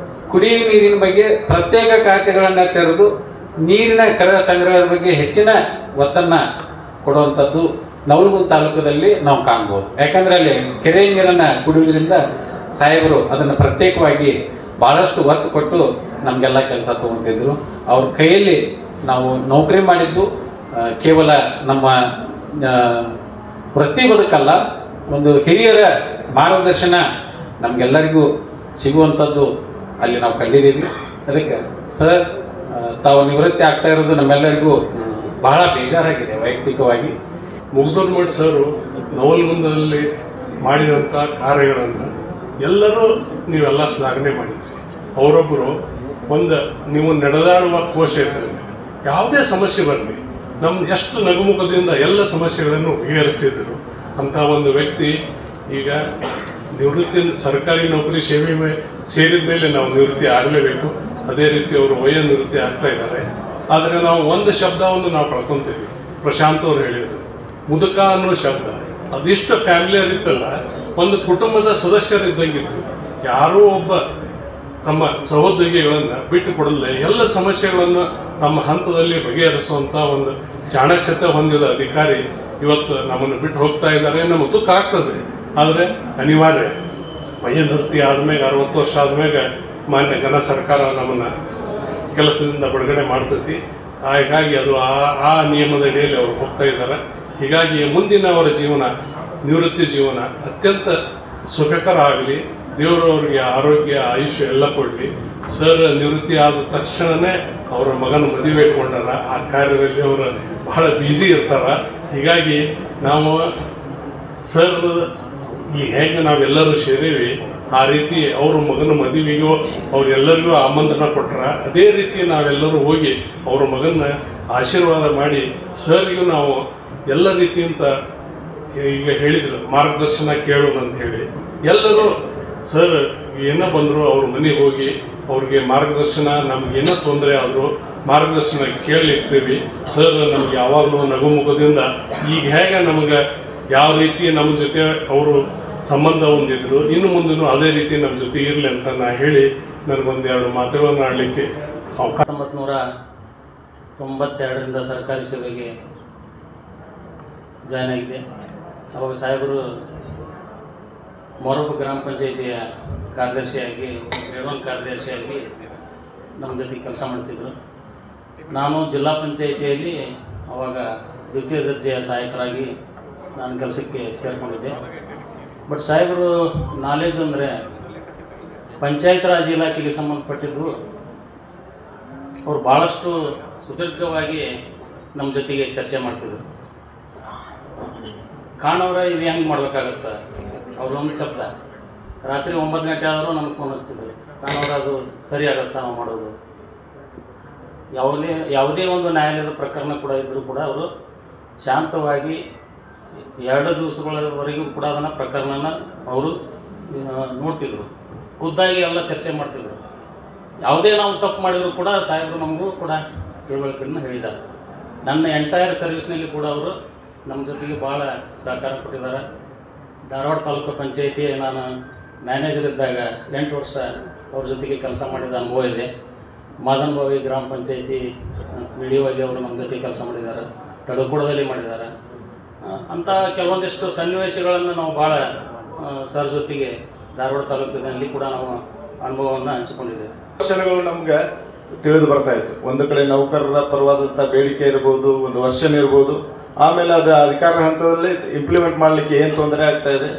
ಕುಡಿಯುವ ನೀರಿನ ಬಗ್ಗೆ ಪ್ರತ್ಯೇಕ ಖಾತೆಗಳನ್ನು ತೆರೆದು ನೀರಿನ ಕರ ಸಂಗ್ರಹದ ಬಗ್ಗೆ ಹೆಚ್ಚಿನ ಒತ್ತನ್ನು ಕೊಡುವಂಥದ್ದು ನವಲಗುಂದ ತಾಲೂಕದಲ್ಲಿ ನಾವು ಕಾಣ್ಬೋದು. ಯಾಕಂದರೆ ಅಲ್ಲಿ ಕೆರೆ ನೀರನ್ನು ಕುಡಿಯೋದ್ರಿಂದ ಸಾಹೇಬರು ಅದನ್ನು ಪ್ರತ್ಯೇಕವಾಗಿ ಭಾಳಷ್ಟು ಒತ್ತು ಕೊಟ್ಟು ನಮಗೆಲ್ಲ ಕೆಲಸ ತೊಗೊತಿದ್ರು. ಅವ್ರ ಕೈಯಲ್ಲಿ ನಾವು ನೌಕರಿ ಮಾಡಿದ್ದು ಕೇವಲ ನಮ್ಮ ವೃತ್ತಿ ಬದುಕಲ್ಲ, ಒಂದು ಹಿರಿಯರ ಮಾರ್ಗದರ್ಶನ ನಮಗೆಲ್ಲರಿಗೂ ಸಿಗುವಂಥದ್ದು ಅಲ್ಲಿ ನಾವು ಕಂಡಿದ್ದೀವಿ. ಅದಕ್ಕೆ ಸರ್ ತಾವು ನಿವೃತ್ತಿ ಆಗ್ತಾ ಇರೋದು ನಮ್ಮೆಲ್ಲರಿಗೂ ಬಹಳ ಬೇಜಾರಾಗಿದೆ ವೈಯಕ್ತಿಕವಾಗಿ. ಮುಗ್ದೋರ್ಮಠ್ ಸರು ನವಲಗುಂದದಲ್ಲಿ ಮಾಡಿದಂಥ ಕಾರ್ಯಗಳನ್ನು ಎಲ್ಲರೂ ನೀವೆಲ್ಲ ಶ್ಲಾಘನೆ ಮಾಡಿದ್ರಿ. ಅವರೊಬ್ಬರು ನೀವು ನಡೆದಾಡುವ ಕೋಶ ಇದ್ದಂಗೆ ಯಾವುದೇ ಸಮಸ್ಯೆ ಬರಲಿ ನಮ್ಮ ಎಷ್ಟು ನಗುಮುಖದಿಂದ ಎಲ್ಲ ಸಮಸ್ಯೆಗಳನ್ನು ಬಗೆಹರಿಸ್ತಿದ್ದರು. ಅಂಥ ಒಂದು ವ್ಯಕ್ತಿ ಈಗ ನಿವೃತ್ತಿ ಸರ್ಕಾರಿ ನೌಕರಿ ಸೇರಿದ ಮೇಲೆ ನಾವು ನಿವೃತ್ತಿ ಆಗಲೇಬೇಕು. ಅದೇ ರೀತಿ ಅವರು ನಿವೃತ್ತಿ ಆಗ್ತಾ ಇದ್ದಾರೆ. ಆದರೆ ನಾವು ಒಂದು ಶಬ್ದವನ್ನು ನಾವು ಕಳ್ಕೊತೀವಿ. ಪ್ರಶಾಂತ್ ಅವರು ಹೇಳಿದರು ಮುದುಕ ಅನ್ನೋ ಶಬ್ದ, ಅದಿಷ್ಟು ಫ್ಯಾಮಿಲಿಯರ್ ಇತ್ತಲ್ಲ, ಒಂದು ಕುಟುಂಬದ ಸದಸ್ಯರಿದ್ದಂಗಿತ್ತು. ಯಾರೋ ಒಬ್ಬ ತಮ್ಮ ಸಹೋದ್ಯೋಗಿಗಳನ್ನು ಬಿಟ್ಟು ಕೊಡಲೇ ಎಲ್ಲ ಸಮಸ್ಯೆಗಳನ್ನು ತಮ್ಮ ಹಂತದಲ್ಲಿ ಬಗೆಹರಿಸುವಂಥ ಒಂದು ಚಾಣಕ್ಷತೆ ಹೊಂದಿದ ಅಧಿಕಾರಿ ಇವತ್ತು ನಮ್ಮನ್ನು ಬಿಟ್ಟು ಹೋಗ್ತಾ ಇದ್ದಾರೆ. ನಮಗೆ ದುಃಖ ಆಗ್ತದೆ, ಆದರೆ ಅನಿವಾರ್ಯ. ನಿವೃತ್ತಿ ಆದ್ಮೇಲೆ 60 ವರ್ಷ ಆದ್ಮೇಲೆ ಮಾನ್ಯ ಘನ ಸರ್ಕಾರ ನಮ್ಮನ್ನು ಕೆಲಸದಿಂದ ಬಿಡುಗಡೆ ಮಾಡ್ತೈತಿ. ಹೀಗಾಗಿ ಅದು ಆ ನಿಯಮದ ಅಡಿಯಲ್ಲಿ ಅವರು ಹೋಗ್ತಾ ಇದ್ದಾರೆ. ಹೀಗಾಗಿ ಮುಂದಿನ ಅವರ ಜೀವನ, ನಿವೃತ್ತಿ ಜೀವನ ಅತ್ಯಂತ ಸುಖಕರ ಆಗಲಿ. ದೇವರವರಿಗೆ ಆರೋಗ್ಯ ಆಯುಷ್ಯ ಎಲ್ಲ ಕೊಡಲಿ. ಸರ್ ನಿವೃತ್ತಿ ಆದ ತಕ್ಷಣವೇ ಅವರ ಮಗನ ಮದುವೆ ಇಟ್ಕೊಂಡಾರ. ಆ ಕಾರ್ಯದಲ್ಲಿ ಅವರು ಬಹಳ ಬ್ಯುಸಿ ಇರ್ತಾರ. ಹೀಗಾಗಿ ನಾವು ಸರ್ ಹೇಗೆ ನಾವೆಲ್ಲರೂ ಸೇರೀವಿ ಆ ರೀತಿ ಅವ್ರ ಮಗನ ಮದುವೆಗೂ ಅವರೆಲ್ಲರಿಗೂ ಆಮಂತ್ರಣ ಕೊಟ್ಟರ. ಅದೇ ರೀತಿ ನಾವೆಲ್ಲರೂ ಹೋಗಿ ಅವ್ರ ಮಗನ ಆಶೀರ್ವಾದ ಮಾಡಿ ಸರ್ಗೂ ನಾವು ಎಲ್ಲ ರೀತಿಯಿಂದ ಈಗ ಹೇಳಿದರು ಮಾರ್ಗದರ್ಶನ ಕೇಳೋಣ ಅಂಥೇಳಿ ಎಲ್ಲರೂ ಸರ್ ಏನೋ ಬಂದರು ಅವ್ರ ಮನೆಗೆ ಹೋಗಿ ಅವ್ರಿಗೆ ಮಾರ್ಗದರ್ಶನ, ನಮಗೇನೋ ತೊಂದರೆ ಆದರೂ ಮಾರ್ಗದರ್ಶನ ಕೇಳಿರ್ತೀವಿ. ಸರ್ ನಮ್ಗೆ ಯಾವಾಗಲೂ ನಗುಮುಖದಿಂದ ಈಗ ಹೇಗೆ ನಮಗೆ ಯಾವ ರೀತಿ ನಮ್ಮ ಜೊತೆ ಅವರು ಸಂಬಂಧ ಹೊಂದಿದ್ರು, ಇನ್ನು ಮುಂದೂ ಅದೇ ರೀತಿ ನಮ್ಮ ಜೊತೆ ಇರಲಿ ಅಂತ ನಾ ಹೇಳಿ ನನಗೊಂದೆರಡು ಮಾತುಗಳನ್ನು ಆಡಲಿಕ್ಕೆ 1992ರಿಂದ ಸರ್ಕಾರಿ ಸೇವೆಗೆ ಜಾಯ್ನ್ ಆಗಿದೆ. ಅವಾಗ ಸಾಹೇಬರು ಮೊರಬ ಗ್ರಾಮ ಪಂಚಾಯಿತಿಯ ಕಾರ್ಯದರ್ಶಿಯಾಗಿ, ಗ್ರೇಡ್ 1 ಕಾರ್ಯದರ್ಶಿಯಾಗಿ ನಮ್ಮ ಜೊತೆ ಕೆಲಸ ಮಾಡ್ತಿದ್ರು. ನಾನು ಜಿಲ್ಲಾ ಪಂಚಾಯಿತಿಯಲ್ಲಿ ಅವಾಗ ದ್ವಿತೀಯ ದರ್ಜೆಯ ಸಹಾಯಕರಾಗಿ ನಾನು ಕೆಲಸಕ್ಕೆ ಸೇರಿಕೊಂಡಿದ್ದೆ. ಬಟ್ ಸಾಹೇಬರು ನಾಲೆಜ್ ಅಂದರೆ ಪಂಚಾಯತ್ ರಾಜ್ ಇಲಾಖೆಗೆ ಸಂಬಂಧಪಟ್ಟಿದ್ದು ಅವರು ಭಾಳಷ್ಟು ಸುದೀರ್ಘವಾಗಿ ನಮ್ಮ ಜೊತೆಗೆ ಚರ್ಚೆ ಮಾಡ್ತಿದ್ರು. ಕಾಣವ್ರ ಇದು ಹೆಂಗೆ ಮಾಡ್ಬೇಕಾಗತ್ತೆ, ಅವ್ರು ಒಂದು ಶಬ್ದ ರಾತ್ರಿ 9 ಗಂಟೆ ಆದರೂ ನಮ್ಗೆ ಫೋನ್ ಹಚ್ತಿದ್ರು. ಕಾಣವ್ರ ಅದು ಸರಿ ಆಗುತ್ತಾ ನಾವು ಮಾಡೋದು, ಯಾವುದೇ ಒಂದು ನ್ಯಾಯಾಲಯದ ಪ್ರಕರಣ ಕೂಡ ಇದ್ದರೂ ಕೂಡ ಅವರು ಶಾಂತವಾಗಿ 2 ದಿವಸಗಳವರೆಗೂ ಕೂಡ ಅದನ್ನು ಪ್ರಕರಣನ ಅವರು ನೋಡ್ತಿದ್ರು, ಖುದ್ದಾಗಿ ಎಲ್ಲ ಚರ್ಚೆ ಮಾಡ್ತಿದ್ರು. ಯಾವುದೇ ನಾವು ತಪ್ಪು ಮಾಡಿದರೂ ಕೂಡ ಸಾಹೇಬರು ನಮಗೂ ಕೂಡ ತಿಳುವಳಿಕೆಯನ್ನು ಹೇಳಿದ್ದಾರೆ. ನನ್ನ ಎಂಟೈರ್ ಸರ್ವಿಸ್ನಲ್ಲಿ ಕೂಡ ಅವರು ನಮ್ಮ ಜೊತೆಗೆ ಭಾಳ ಸಹಕಾರ ಕೊಟ್ಟಿದ್ದಾರೆ. ಧಾರವಾಡ ತಾಲೂಕು ಪಂಚಾಯಿತಿ ನಾನು ಮ್ಯಾನೇಜರ್ ಇದ್ದಾಗ 8 ವರ್ಷ ಅವ್ರ ಜೊತೆಗೆ ಕೆಲಸ ಮಾಡಿದ ಅನುಭವ ಇದೆ. ಮಾದನಬಾವಿ ಗ್ರಾಮ ಪಂಚಾಯಿತಿ PDO ಆಗಿ ಅವರು ನಮ್ಮ ಜೊತೆ ಕೆಲಸ ಮಾಡಿದ್ದಾರೆ, ತಡಕೋಡದಲ್ಲಿ ಮಾಡಿದ್ದಾರೆ. ಅಂಥ ಕೆಲವೊಂದಿಷ್ಟು ಸನ್ನಿವೇಶಗಳನ್ನು ನಾವು ಭಾಳ ಸರ್ ಜೊತೆಗೆ ಧಾರವಾಡ ತಾಲೂಕಿನಲ್ಲಿ ಕೂಡ ನಾವು ಅನುಭವವನ್ನು ಹಂಚಿಕೊಂಡಿದ್ದೇವೆ. ವರ್ಷಗಳು ನಮ್ಗೆ ತಿಳಿದು ಬರ್ತಾ ಇತ್ತು. ಒಂದು ಕಡೆ ನೌಕರರ ಪರವಾದಂಥ ಬೇಡಿಕೆ ಇರ್ಬೋದು, ಒಂದು ವರ್ಷನ್ ಇರ್ಬೋದು, ಆಮೇಲೆ ಅದು ಅಧಿಕಾರ ಹಂತದಲ್ಲಿ ಇಂಪ್ಲಿಮೆಂಟ್ ಮಾಡಲಿಕ್ಕೆ ಏನು ತೊಂದರೆ ಆಗ್ತಾ ಇದೆ,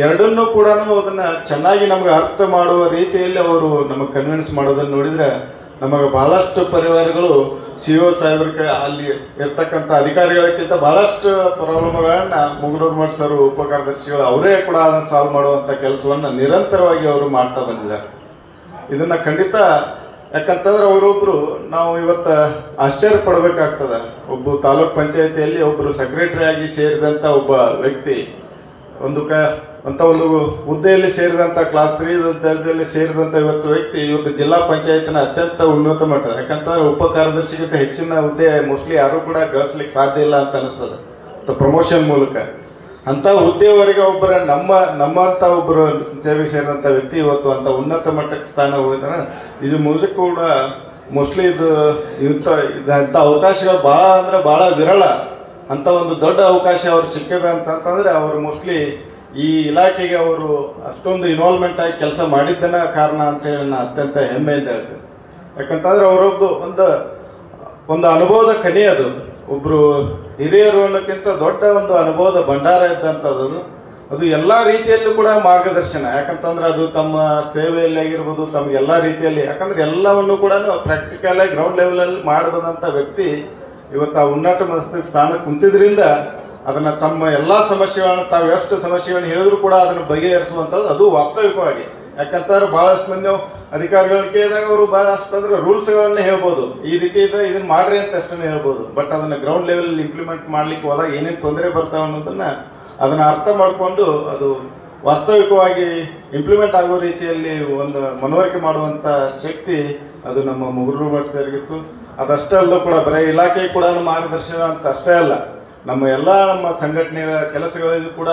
ಎರಡನ್ನೂ ಕೂಡ ಅದನ್ನು ಚೆನ್ನಾಗಿ ನಮ್ಗೆ ಅರ್ಥ ಮಾಡುವ ರೀತಿಯಲ್ಲಿ ಅವರು ನಮಗೆ ಕನ್ವಿನ್ಸ್ ಮಾಡೋದನ್ನು ನೋಡಿದರೆ ನಮಗೆ ಬಹಳಷ್ಟು ಪರಿವಾರಗಳು CO ಸಾಹೇಬ್ರ ಅಲ್ಲಿ ಇರ್ತಕ್ಕಂಥ ಅಧಿಕಾರಿಗಳಕ್ಕಿಂತ ಬಹಳಷ್ಟು ಪ್ರಾಬ್ಲಮ್ಗಳನ್ನು ಮುಗನೂರು ಮಠ ಸರ್ ಉಪಕಾರ್ಯದರ್ಶಿಗಳು ಅವರೇ ಕೂಡ ಅದನ್ನು ಸಾಲ್ವ್ ಮಾಡುವಂಥ ಕೆಲಸವನ್ನು ನಿರಂತರವಾಗಿ ಅವರು ಮಾಡ್ತಾ ಬಂದಿದ್ದಾರೆ. ಇದನ್ನು ಖಂಡಿತ, ಯಾಕಂತಂದ್ರೆ ಅವರೊಬ್ಬರು ನಾವು ಇವತ್ತು ಆಶ್ಚರ್ಯ ಪಡಬೇಕಾಗ್ತದೆ. ಒಬ್ಬ ತಾಲೂಕ್ ಪಂಚಾಯಿತಿಯಲ್ಲಿ ಒಬ್ಬರು ಸೆಕ್ರೆಟರಿ ಆಗಿ ಸೇರಿದಂಥ ಒಬ್ಬ ವ್ಯಕ್ತಿ, ಒಂದು ಹುದ್ದೆಯಲ್ಲಿ ಸೇರಿದಂಥ ಕ್ಲಾಸ್ 3 ದರ್ಜೆಯಲ್ಲಿ ಸೇರಿದಂಥ ವ್ಯಕ್ತಿ ಇವತ್ತು ಜಿಲ್ಲಾ ಪಂಚಾಯತ್ನ ಅತ್ಯಂತ ಉನ್ನತ ಮಟ್ಟ, ಯಾಕಂತಂದ್ರೆ ಉಪ ಕಾರ್ಯದರ್ಶಿಗಿಂತ ಹೆಚ್ಚಿನ ಹುದ್ದೆ ಮೋಸ್ಟ್ಲಿ ಯಾರೂ ಕೂಡ ಗಳಿಸ್ಲಿಕ್ಕೆ ಸಾಧ್ಯ ಇಲ್ಲ ಅಂತ ಅನಿಸ್ತದೆ ಪ್ರಮೋಷನ್ ಮೂಲಕ. ಅಂಥ ಹುದ್ದೆಯವರೆಗೆ ಒಬ್ಬರ ನಮ್ಮಂಥ ಒಬ್ಬರು ಸೇವೆ ಸೇರಿದಂಥ ವ್ಯಕ್ತಿ ಇವತ್ತು ಅಂಥ ಉನ್ನತ ಮಟ್ಟಕ್ಕೆ ಸ್ಥಾನ ಹೋಗಿದ್ದಾನೆ. ಇದು ಮುಜಕ್ಕೂ ಕೂಡ ಮೋಸ್ಟ್ಲಿ ಇಂಥ ಅವಕಾಶಗಳು ಭಾಳ ವಿರಳ. ಅಂಥ ಒಂದು ದೊಡ್ಡ ಅವಕಾಶ ಅವ್ರು ಸಿಕ್ಕಿದೆ ಅಂತಂತಂದರೆ ಅವರು ಮೋಸ್ಟ್ಲಿ ಈ ಇಲಾಖೆಗೆ ಅವರು ಅಷ್ಟೊಂದು ಇನ್ವಾಲ್ವ್ಮೆಂಟ್ ಆಗಿ ಕೆಲಸ ಮಾಡಿದ್ದನ ಕಾರಣ ಅಂತೇಳಿ ನಾನು ಅತ್ಯಂತ ಹೆಮ್ಮೆಯಿಂದ ಹೇಳ್ತೀನಿ. ಯಾಕಂತಂದ್ರೆ ಅವರೊಬ್ಬ ಒಂದು ಅನುಭವದ ಕನಿ, ಒಬ್ಬರು ಹಿರಿಯರು ಅನ್ನೋಕ್ಕಿಂತ ದೊಡ್ಡ ಒಂದು ಅನುಭವದ ಭಂಡಾರ ಇದ್ದಂಥದ್ದು. ಅದು ಎಲ್ಲ ರೀತಿಯಲ್ಲೂ ಕೂಡ ಮಾರ್ಗದರ್ಶನ, ಯಾಕಂತಂದ್ರೆ ಅದು ತಮ್ಮ ಸೇವೆಯಲ್ಲಿ ಆಗಿರ್ಬೋದು, ತಮ್ಮ ಎಲ್ಲ ರೀತಿಯಲ್ಲಿ, ಯಾಕಂದ್ರೆ ಎಲ್ಲವನ್ನು ಕೂಡ ಪ್ರಾಕ್ಟಿಕಲ್ ಆಗಿ ಗ್ರೌಂಡ್ ಲೆವೆಲಲ್ಲಿ ಮಾಡಬಹುದಂಥ ವ್ಯಕ್ತಿ ಇವತ್ತು ಆ ಉನ್ನತ ಮನಸ್ಸಿನ ಸ್ಥಾನಕ್ಕೆ ಕುಂತಿದ್ರಿಂದ ಅದನ್ನು ತಮ್ಮ ಎಲ್ಲ ಸಮಸ್ಯೆಗಳನ್ನು ತಾವು ಎಷ್ಟು ಸಮಸ್ಯೆಗಳನ್ನು ಹೇಳಿದ್ರು ಕೂಡ ಅದನ್ನು ಬಗೆಹರಿಸುವಂಥದ್ದು ಅದು ವಾಸ್ತವಿಕವಾಗಿ. ಯಾಕಂತಂದ್ರೆ ಭಾಳಷ್ಟು ಮಂದಿ ಅಧಿಕಾರಿಗಳು ಕೇಳಿದಾಗ ಅವರು ಭಾಳಷ್ಟು ಅಂದ್ರೆ ರೂಲ್ಸ್ಗಳನ್ನ ಹೇಳ್ಬೋದು, ಈ ರೀತಿ ಇದ್ರೆ ಇದನ್ನ ಮಾಡ್ರಿ ಅಂತ ಅಷ್ಟನ್ನು ಹೇಳ್ಬೋದು. ಬಟ್ ಅದನ್ನು ಗ್ರೌಂಡ್ ಲೆವೆಲ್ ಇಂಪ್ಲಿಮೆಂಟ್ ಮಾಡ್ಲಿಕ್ಕೆ ಹೋದಾಗ ಏನೇನು ತೊಂದರೆ ಬರ್ತಾವೆ ಅದನ್ನು ಅರ್ಥ ಮಾಡಿಕೊಂಡು ಅದು ವಾಸ್ತವಿಕವಾಗಿ ಇಂಪ್ಲಿಮೆಂಟ್ ಆಗೋ ರೀತಿಯಲ್ಲಿ ಒಂದು ಮನವರಿಕೆ ಮಾಡುವಂಥ ಶಕ್ತಿ ಅದು ನಮ್ಮ ಮುಗನೂರು ಮಠ ಸರ್ಗಿತ್ತು. ಅದಷ್ಟೇ ಅಲ್ಲೂ ಕೂಡ ಬರೀ ಇಲಾಖೆ ಕೂಡ ಮಾರ್ಗದರ್ಶನ ಅಂತ ಅಷ್ಟೇ ಅಲ್ಲ, ನಮ್ಮ ಸಂಘಟನೆಗಳ ಕೆಲಸಗಳಲ್ಲಿ ಕೂಡ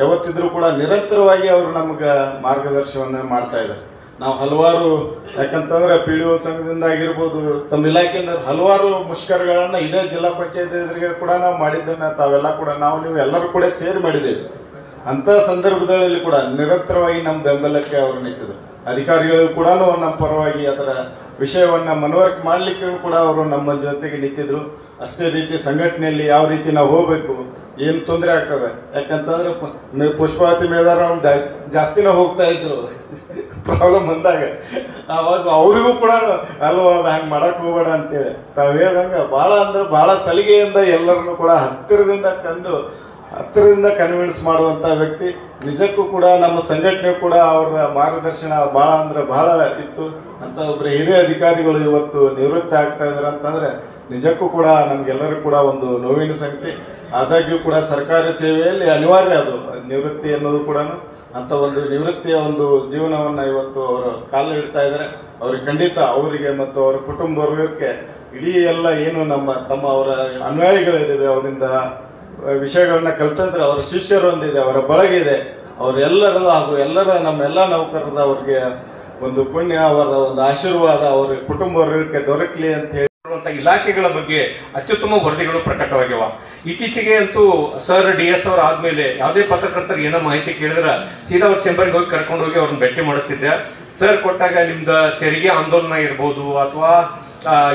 ಯಾವತ್ತಿದ್ರೂ ಕೂಡ ನಿರಂತರವಾಗಿ ಅವರು ನಮ್ಗೆ ಮಾರ್ಗದರ್ಶನವನ್ನು ಮಾಡ್ತಾ ಇದ್ದಾರೆ. ನಾವು ಹಲವಾರು, ಯಾಕಂತಂದ್ರೆ PDO ಸಂಘದಿಂದ ಆಗಿರ್ಬೋದು, ತಮ್ಮ ಇಲಾಖೆಯಿಂದ ಹಲವಾರು ಮುಷ್ಕರಗಳನ್ನು ಇದೇ ಜಿಲ್ಲಾ ಪಂಚಾಯತ್ ಎದುರಿಗೆ ಕೂಡ ನಾವು ಮಾಡಿದ್ದನ್ನು ತಾವೆಲ್ಲ ಕೂಡ ನೀವು ಎಲ್ಲರೂ ಕೂಡ ಸೇರಿ ಮಾಡಿದ್ದೇವೆ. ಅಂಥ ಸಂದರ್ಭದಲ್ಲಿ ಕೂಡ ನಿರಂತರವಾಗಿ ನಮ್ಮ ಬೆಂಬಲಕ್ಕೆ ಅವರು ನಿಂತಿದ್ರು. ಅಧಿಕಾರಿಗಳು ಕೂಡ ನಮ್ಮ ಪರವಾಗಿ ಅದರ ವಿಷಯವನ್ನು ಮನವರಿಕೆ ಮಾಡಲಿಕ್ಕೆ ಕೂಡ ಅವರು ನಮ್ಮ ಜೊತೆಗೆ ನಿಂತಿದ್ರು. ಅಷ್ಟೇ ರೀತಿ ಸಂಘಟನೆಯಲ್ಲಿ ಯಾವ ರೀತಿ ನಾವು ಹೋಗಬೇಕು, ಏನು ತೊಂದರೆ ಆಗ್ತದೆ, ಯಾಕಂತಂದ್ರೆ ಪುಷ್ಪಾವತಿ ಮೇದಾರ ಜಾಸ್ತಿನೇ ಹೋಗ್ತಾ ಇದ್ರು ಪ್ರಾಬ್ಲಮ್ ಬಂದಾಗ. ಅವಾಗ ಅವರಿಗೂ ಕೂಡ ಅಲ್ವಾ ಹಂಗೆ ಮಾಡಕ್ಕೆ ಹೋಗಬೇಡ ಅಂತೇಳಿ ತಾವು ಹೇಳ್ದಂಗೆ ಭಾಳ ಸಲಿಗೆಯಿಂದ ಎಲ್ಲರನ್ನು ಕೂಡ ಹತ್ತಿರದಿಂದ ಕನ್ವಿನ್ಸ್ ಮಾಡುವಂಥ ವ್ಯಕ್ತಿ. ನಿಜಕ್ಕೂ ಕೂಡ ನಮ್ಮ ಸಂಘಟನೆ ಕೂಡ ಅವರ ಮಾರ್ಗದರ್ಶನ ಭಾಳ ಇತ್ತು. ಅಂತ ಒಬ್ಬರು ಹಿರಿಯ ಅಧಿಕಾರಿಗಳು ಇವತ್ತು ನಿವೃತ್ತಿ ಆಗ್ತಾ ಇದ್ದಾರೆ ಅಂತಂದರೆ ನಿಜಕ್ಕೂ ಕೂಡ ನಮಗೆಲ್ಲರೂ ಕೂಡ ಒಂದು ನೋವಿನ ಸಂಗತಿ. ಆದಾಗ್ಯೂ ಕೂಡ ಸರ್ಕಾರಿ ಸೇವೆಯಲ್ಲಿ ಅನಿವಾರ್ಯ ಅದು ನಿವೃತ್ತಿ ಅನ್ನೋದು ಕೂಡ. ಅಂಥ ಒಂದು ನಿವೃತ್ತಿಯ ಒಂದು ಜೀವನವನ್ನು ಇವತ್ತು ಅವರು ಕಾಲು ಇಡ್ತಾ ಇದ್ದಾರೆ. ಅವ್ರಿಗೆ ಖಂಡಿತ ಅವರಿಗೆ ಮತ್ತು ಅವರ ಕುಟುಂಬ ವರ್ಗಕ್ಕೆ ಇಡೀ ಎಲ್ಲ ಏನು ಅವರ ಅನ್ವಯಿಗಳಿದ್ದಾವೆ, ಅವರಿಂದ ವಿಷಯಗಳನ್ನ ಕಲ್ತಂದ್ರೆ ಅವರ ಶಿಷ್ಯರು ಒಂದಿದೆ, ಅವರ ಬಳಗಿದೆ, ಅವರೆಲ್ಲರದು ಹಾಗೂ ನಮ್ಮೆಲ್ಲ ನೌಕರರ ಅವ್ರಿಗೆ ಒಂದು ಪುಣ್ಯ, ಅವರ ಒಂದು ಆಶೀರ್ವಾದ ಅವರ ಕುಟುಂಬ ವರ್ಗಕ್ಕೆ ದೊರಕಲಿ ಅಂತ ಹೇಳಿ ಇಲಾಖೆಗಳ ಬಗ್ಗೆ ಅತ್ಯುತ್ತಮ ವರದಿಗಳು ಪ್ರಕಟವಾಗಿವ. ಇತ್ತೀಚೆಗೆ ಅಂತೂ ಸರ್ DS ಅವ್ರು ಆದ್ಮೇಲೆ ಯಾವುದೇ ಪತ್ರಕರ್ತರಿಗೆ ಏನೋ ಮಾಹಿತಿ ಕೇಳಿದ್ರೆ ಸೀದಾ ಅವ್ರ ಚೇಂಬರ್ಗೆ ಹೋಗಿ ಕರ್ಕೊಂಡು ಹೋಗಿ ಅವ್ರನ್ನ ಭೇಟಿ ಮಾಡಿಸ್ತಿದ್ದೆ. ಸರ್ ಕೊಟ್ಟಾಗ ನಿಮ್ದು ತೆರಿಗೆ ಆಂದೋಲನ ಇರ್ಬೋದು ಅಥವಾ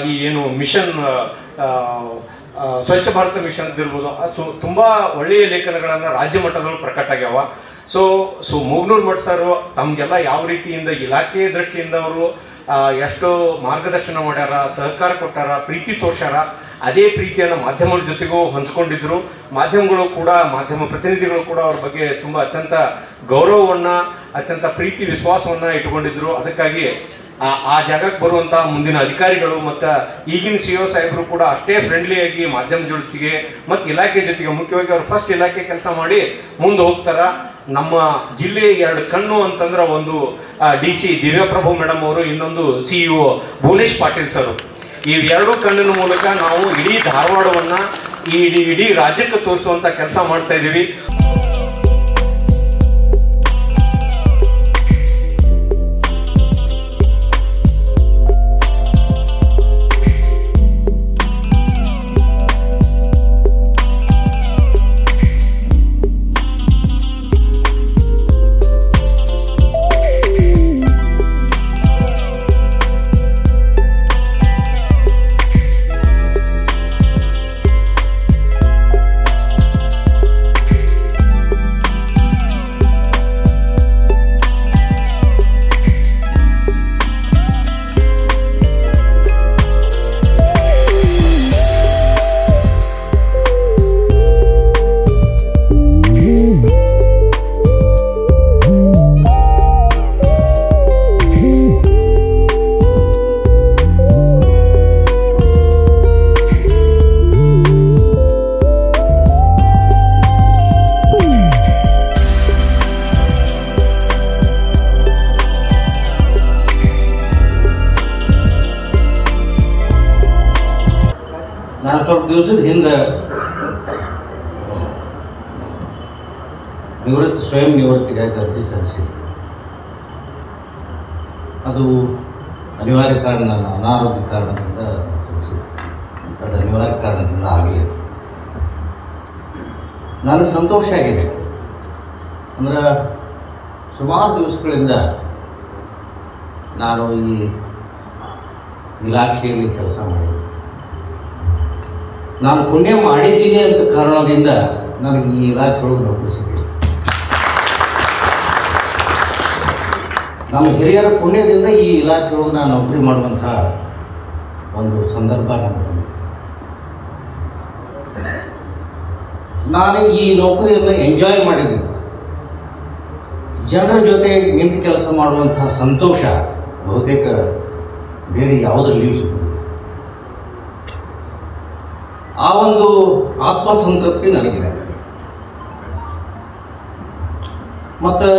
ಈ ಏನು ಮಿಷನ್ ಸ್ವಚ್ಛ ಭಾರತ ಮಿಷನ್ ಇರ್ಬೋದು, ತುಂಬಾ ಒಳ್ಳೆಯ ಲೇಖನಗಳನ್ನ ರಾಜ್ಯ ಮಟ್ಟದಲ್ಲೂ ಪ್ರಕಟ ಆಗ್ಯಾವ. ಸೊ ಮೂಗ್ನೂರ್ ಮಠ್ ಸರ್ ತಮ್ಗೆಲ್ಲ ಯಾವ ರೀತಿಯಿಂದ ಇಲಾಖೆ ದೃಷ್ಟಿಯಿಂದ ಅವರು ಎಷ್ಟು ಮಾರ್ಗದರ್ಶನ ಮಾಡ್ಯಾರ, ಸಹಕಾರ ಕೊಟ್ಟಾರ, ಪ್ರೀತಿ ತೋರ್ಸಾರ, ಅದೇ ಪ್ರೀತಿಯನ್ನು ಮಾಧ್ಯಮಗಳ ಜೊತೆಗೂ ಹಂಚ್ಕೊಂಡಿದ್ರು. ಮಾಧ್ಯಮಗಳು ಕೂಡ, ಮಾಧ್ಯಮ ಪ್ರತಿನಿಧಿಗಳು ಕೂಡ ಅವ್ರ ಬಗ್ಗೆ ತುಂಬ ಅತ್ಯಂತ ಗೌರವವನ್ನ, ಅತ್ಯಂತ ಪ್ರೀತಿ ವಿಶ್ವಾಸವನ್ನ ಇಟ್ಕೊಂಡಿದ್ರು. ಅದಕ್ಕಾಗಿ ಆ ಜಾಗಕ್ಕೆ ಬರುವಂತಹ ಮುಂದಿನ ಅಧಿಕಾರಿಗಳು ಮತ್ತು ಈಗಿನ CO ಸಾಹೇಬರು ಕೂಡ ಅಷ್ಟೇ ಫ್ರೆಂಡ್ಲಿಯಾಗಿ ಮಾಧ್ಯಮ ಜೊತೆಗೆ ಮತ್ತು ಇಲಾಖೆ ಜೊತೆಗೆ, ಮುಖ್ಯವಾಗಿ ಅವ್ರು ಫಸ್ಟ್ ಇಲಾಖೆ ಕೆಲಸ ಮಾಡಿ ಮುಂದೆ ಹೋಗ್ತಾರ. ನಮ್ಮ ಜಿಲ್ಲೆ 2 ಕಣ್ಣು ಅಂತಂದ್ರೆ ಒಂದು DC ದಿವ್ಯಪ್ರಭು ಮೇಡಮ್ ಅವರು, ಇನ್ನೊಂದು CEO ಭುವನೇಶ್ ಪಾಟೀಲ್ ಸರ್. ಈ 2 ಕಣ್ಣಿನ ಮೂಲಕ ನಾವು ಇಡೀ ಧಾರವಾಡವನ್ನ ಇಡೀ ರಾಜ್ಯಕ್ಕೆ ತೋರಿಸುವಂತ ಕೆಲಸ ಮಾಡ್ತಾ ಇದ್ದೀವಿ. ನಾನು ಸ್ವಲ್ಪ ದಿವಸದ ಹಿಂದೆ ಸ್ವಯಂ ನಿವೃತ್ತಿಗಾಗಿ ಅರ್ಜಿ ಸಲ್ಲಿಸಿ, ಅದು ಅನಿವಾರ್ಯ ಕಾರಣ, ನನ್ನ ಅನಾರೋಗ್ಯ ಕಾರಣದಿಂದ ಸಲ್ಲಿಸಿ, ಅದು ಅನಿವಾರ್ಯ ಕಾರಣದಿಂದ ಆಗಲಿಲ್ಲ. ನನಗೆ ಸಂತೋಷ ಆಗಿದೆ. ಅಂದ್ರೆ ಸುಮಾರು ದಿವಸಗಳಿಂದ ನಾನು ಈ ಇಲಾಖೆಯಲ್ಲಿ ಕೆಲಸ ಮಾಡಿದ್ದೆ. ನಾನು ಪುಣ್ಯ ಮಾಡಿದ್ದೀನಿ ಅಂತ ಕಾರಣದಿಂದ ನನಗೆ ಈ ಇಲಾಖೆಯೊಳಗೆ ನೌಕರಿ ಸಿಕ್ಕಿದೆ. ನಮ್ಮ ಹಿರಿಯರ ಪುಣ್ಯದಿಂದ ಈ ಇಲಾಖೆಯೊಳಗೆ ನಾನು ನೌಕರಿ ಮಾಡುವಂಥ ಒಂದು ಸಂದರ್ಭ ನನಗೆ. ನಾನು ಈ ನೌಕರಿಯನ್ನು ಎಂಜಾಯ್ ಮಾಡಿದ್ದೀನಿ. ಜನರ ಜೊತೆ ನಿಂತು ಕೆಲಸ ಮಾಡುವಂಥ ಸಂತೋಷ ಬಹುತೇಕ ಬೇರೆ ಯಾವುದರಲ್ಲಿಯೂ ಸಿಗುತ್ತದೆ. ಆ ಒಂದು ಆತ್ಮಸಂತೃಪ್ತಿ ನನಗಿದೆ. ಮತ್ತು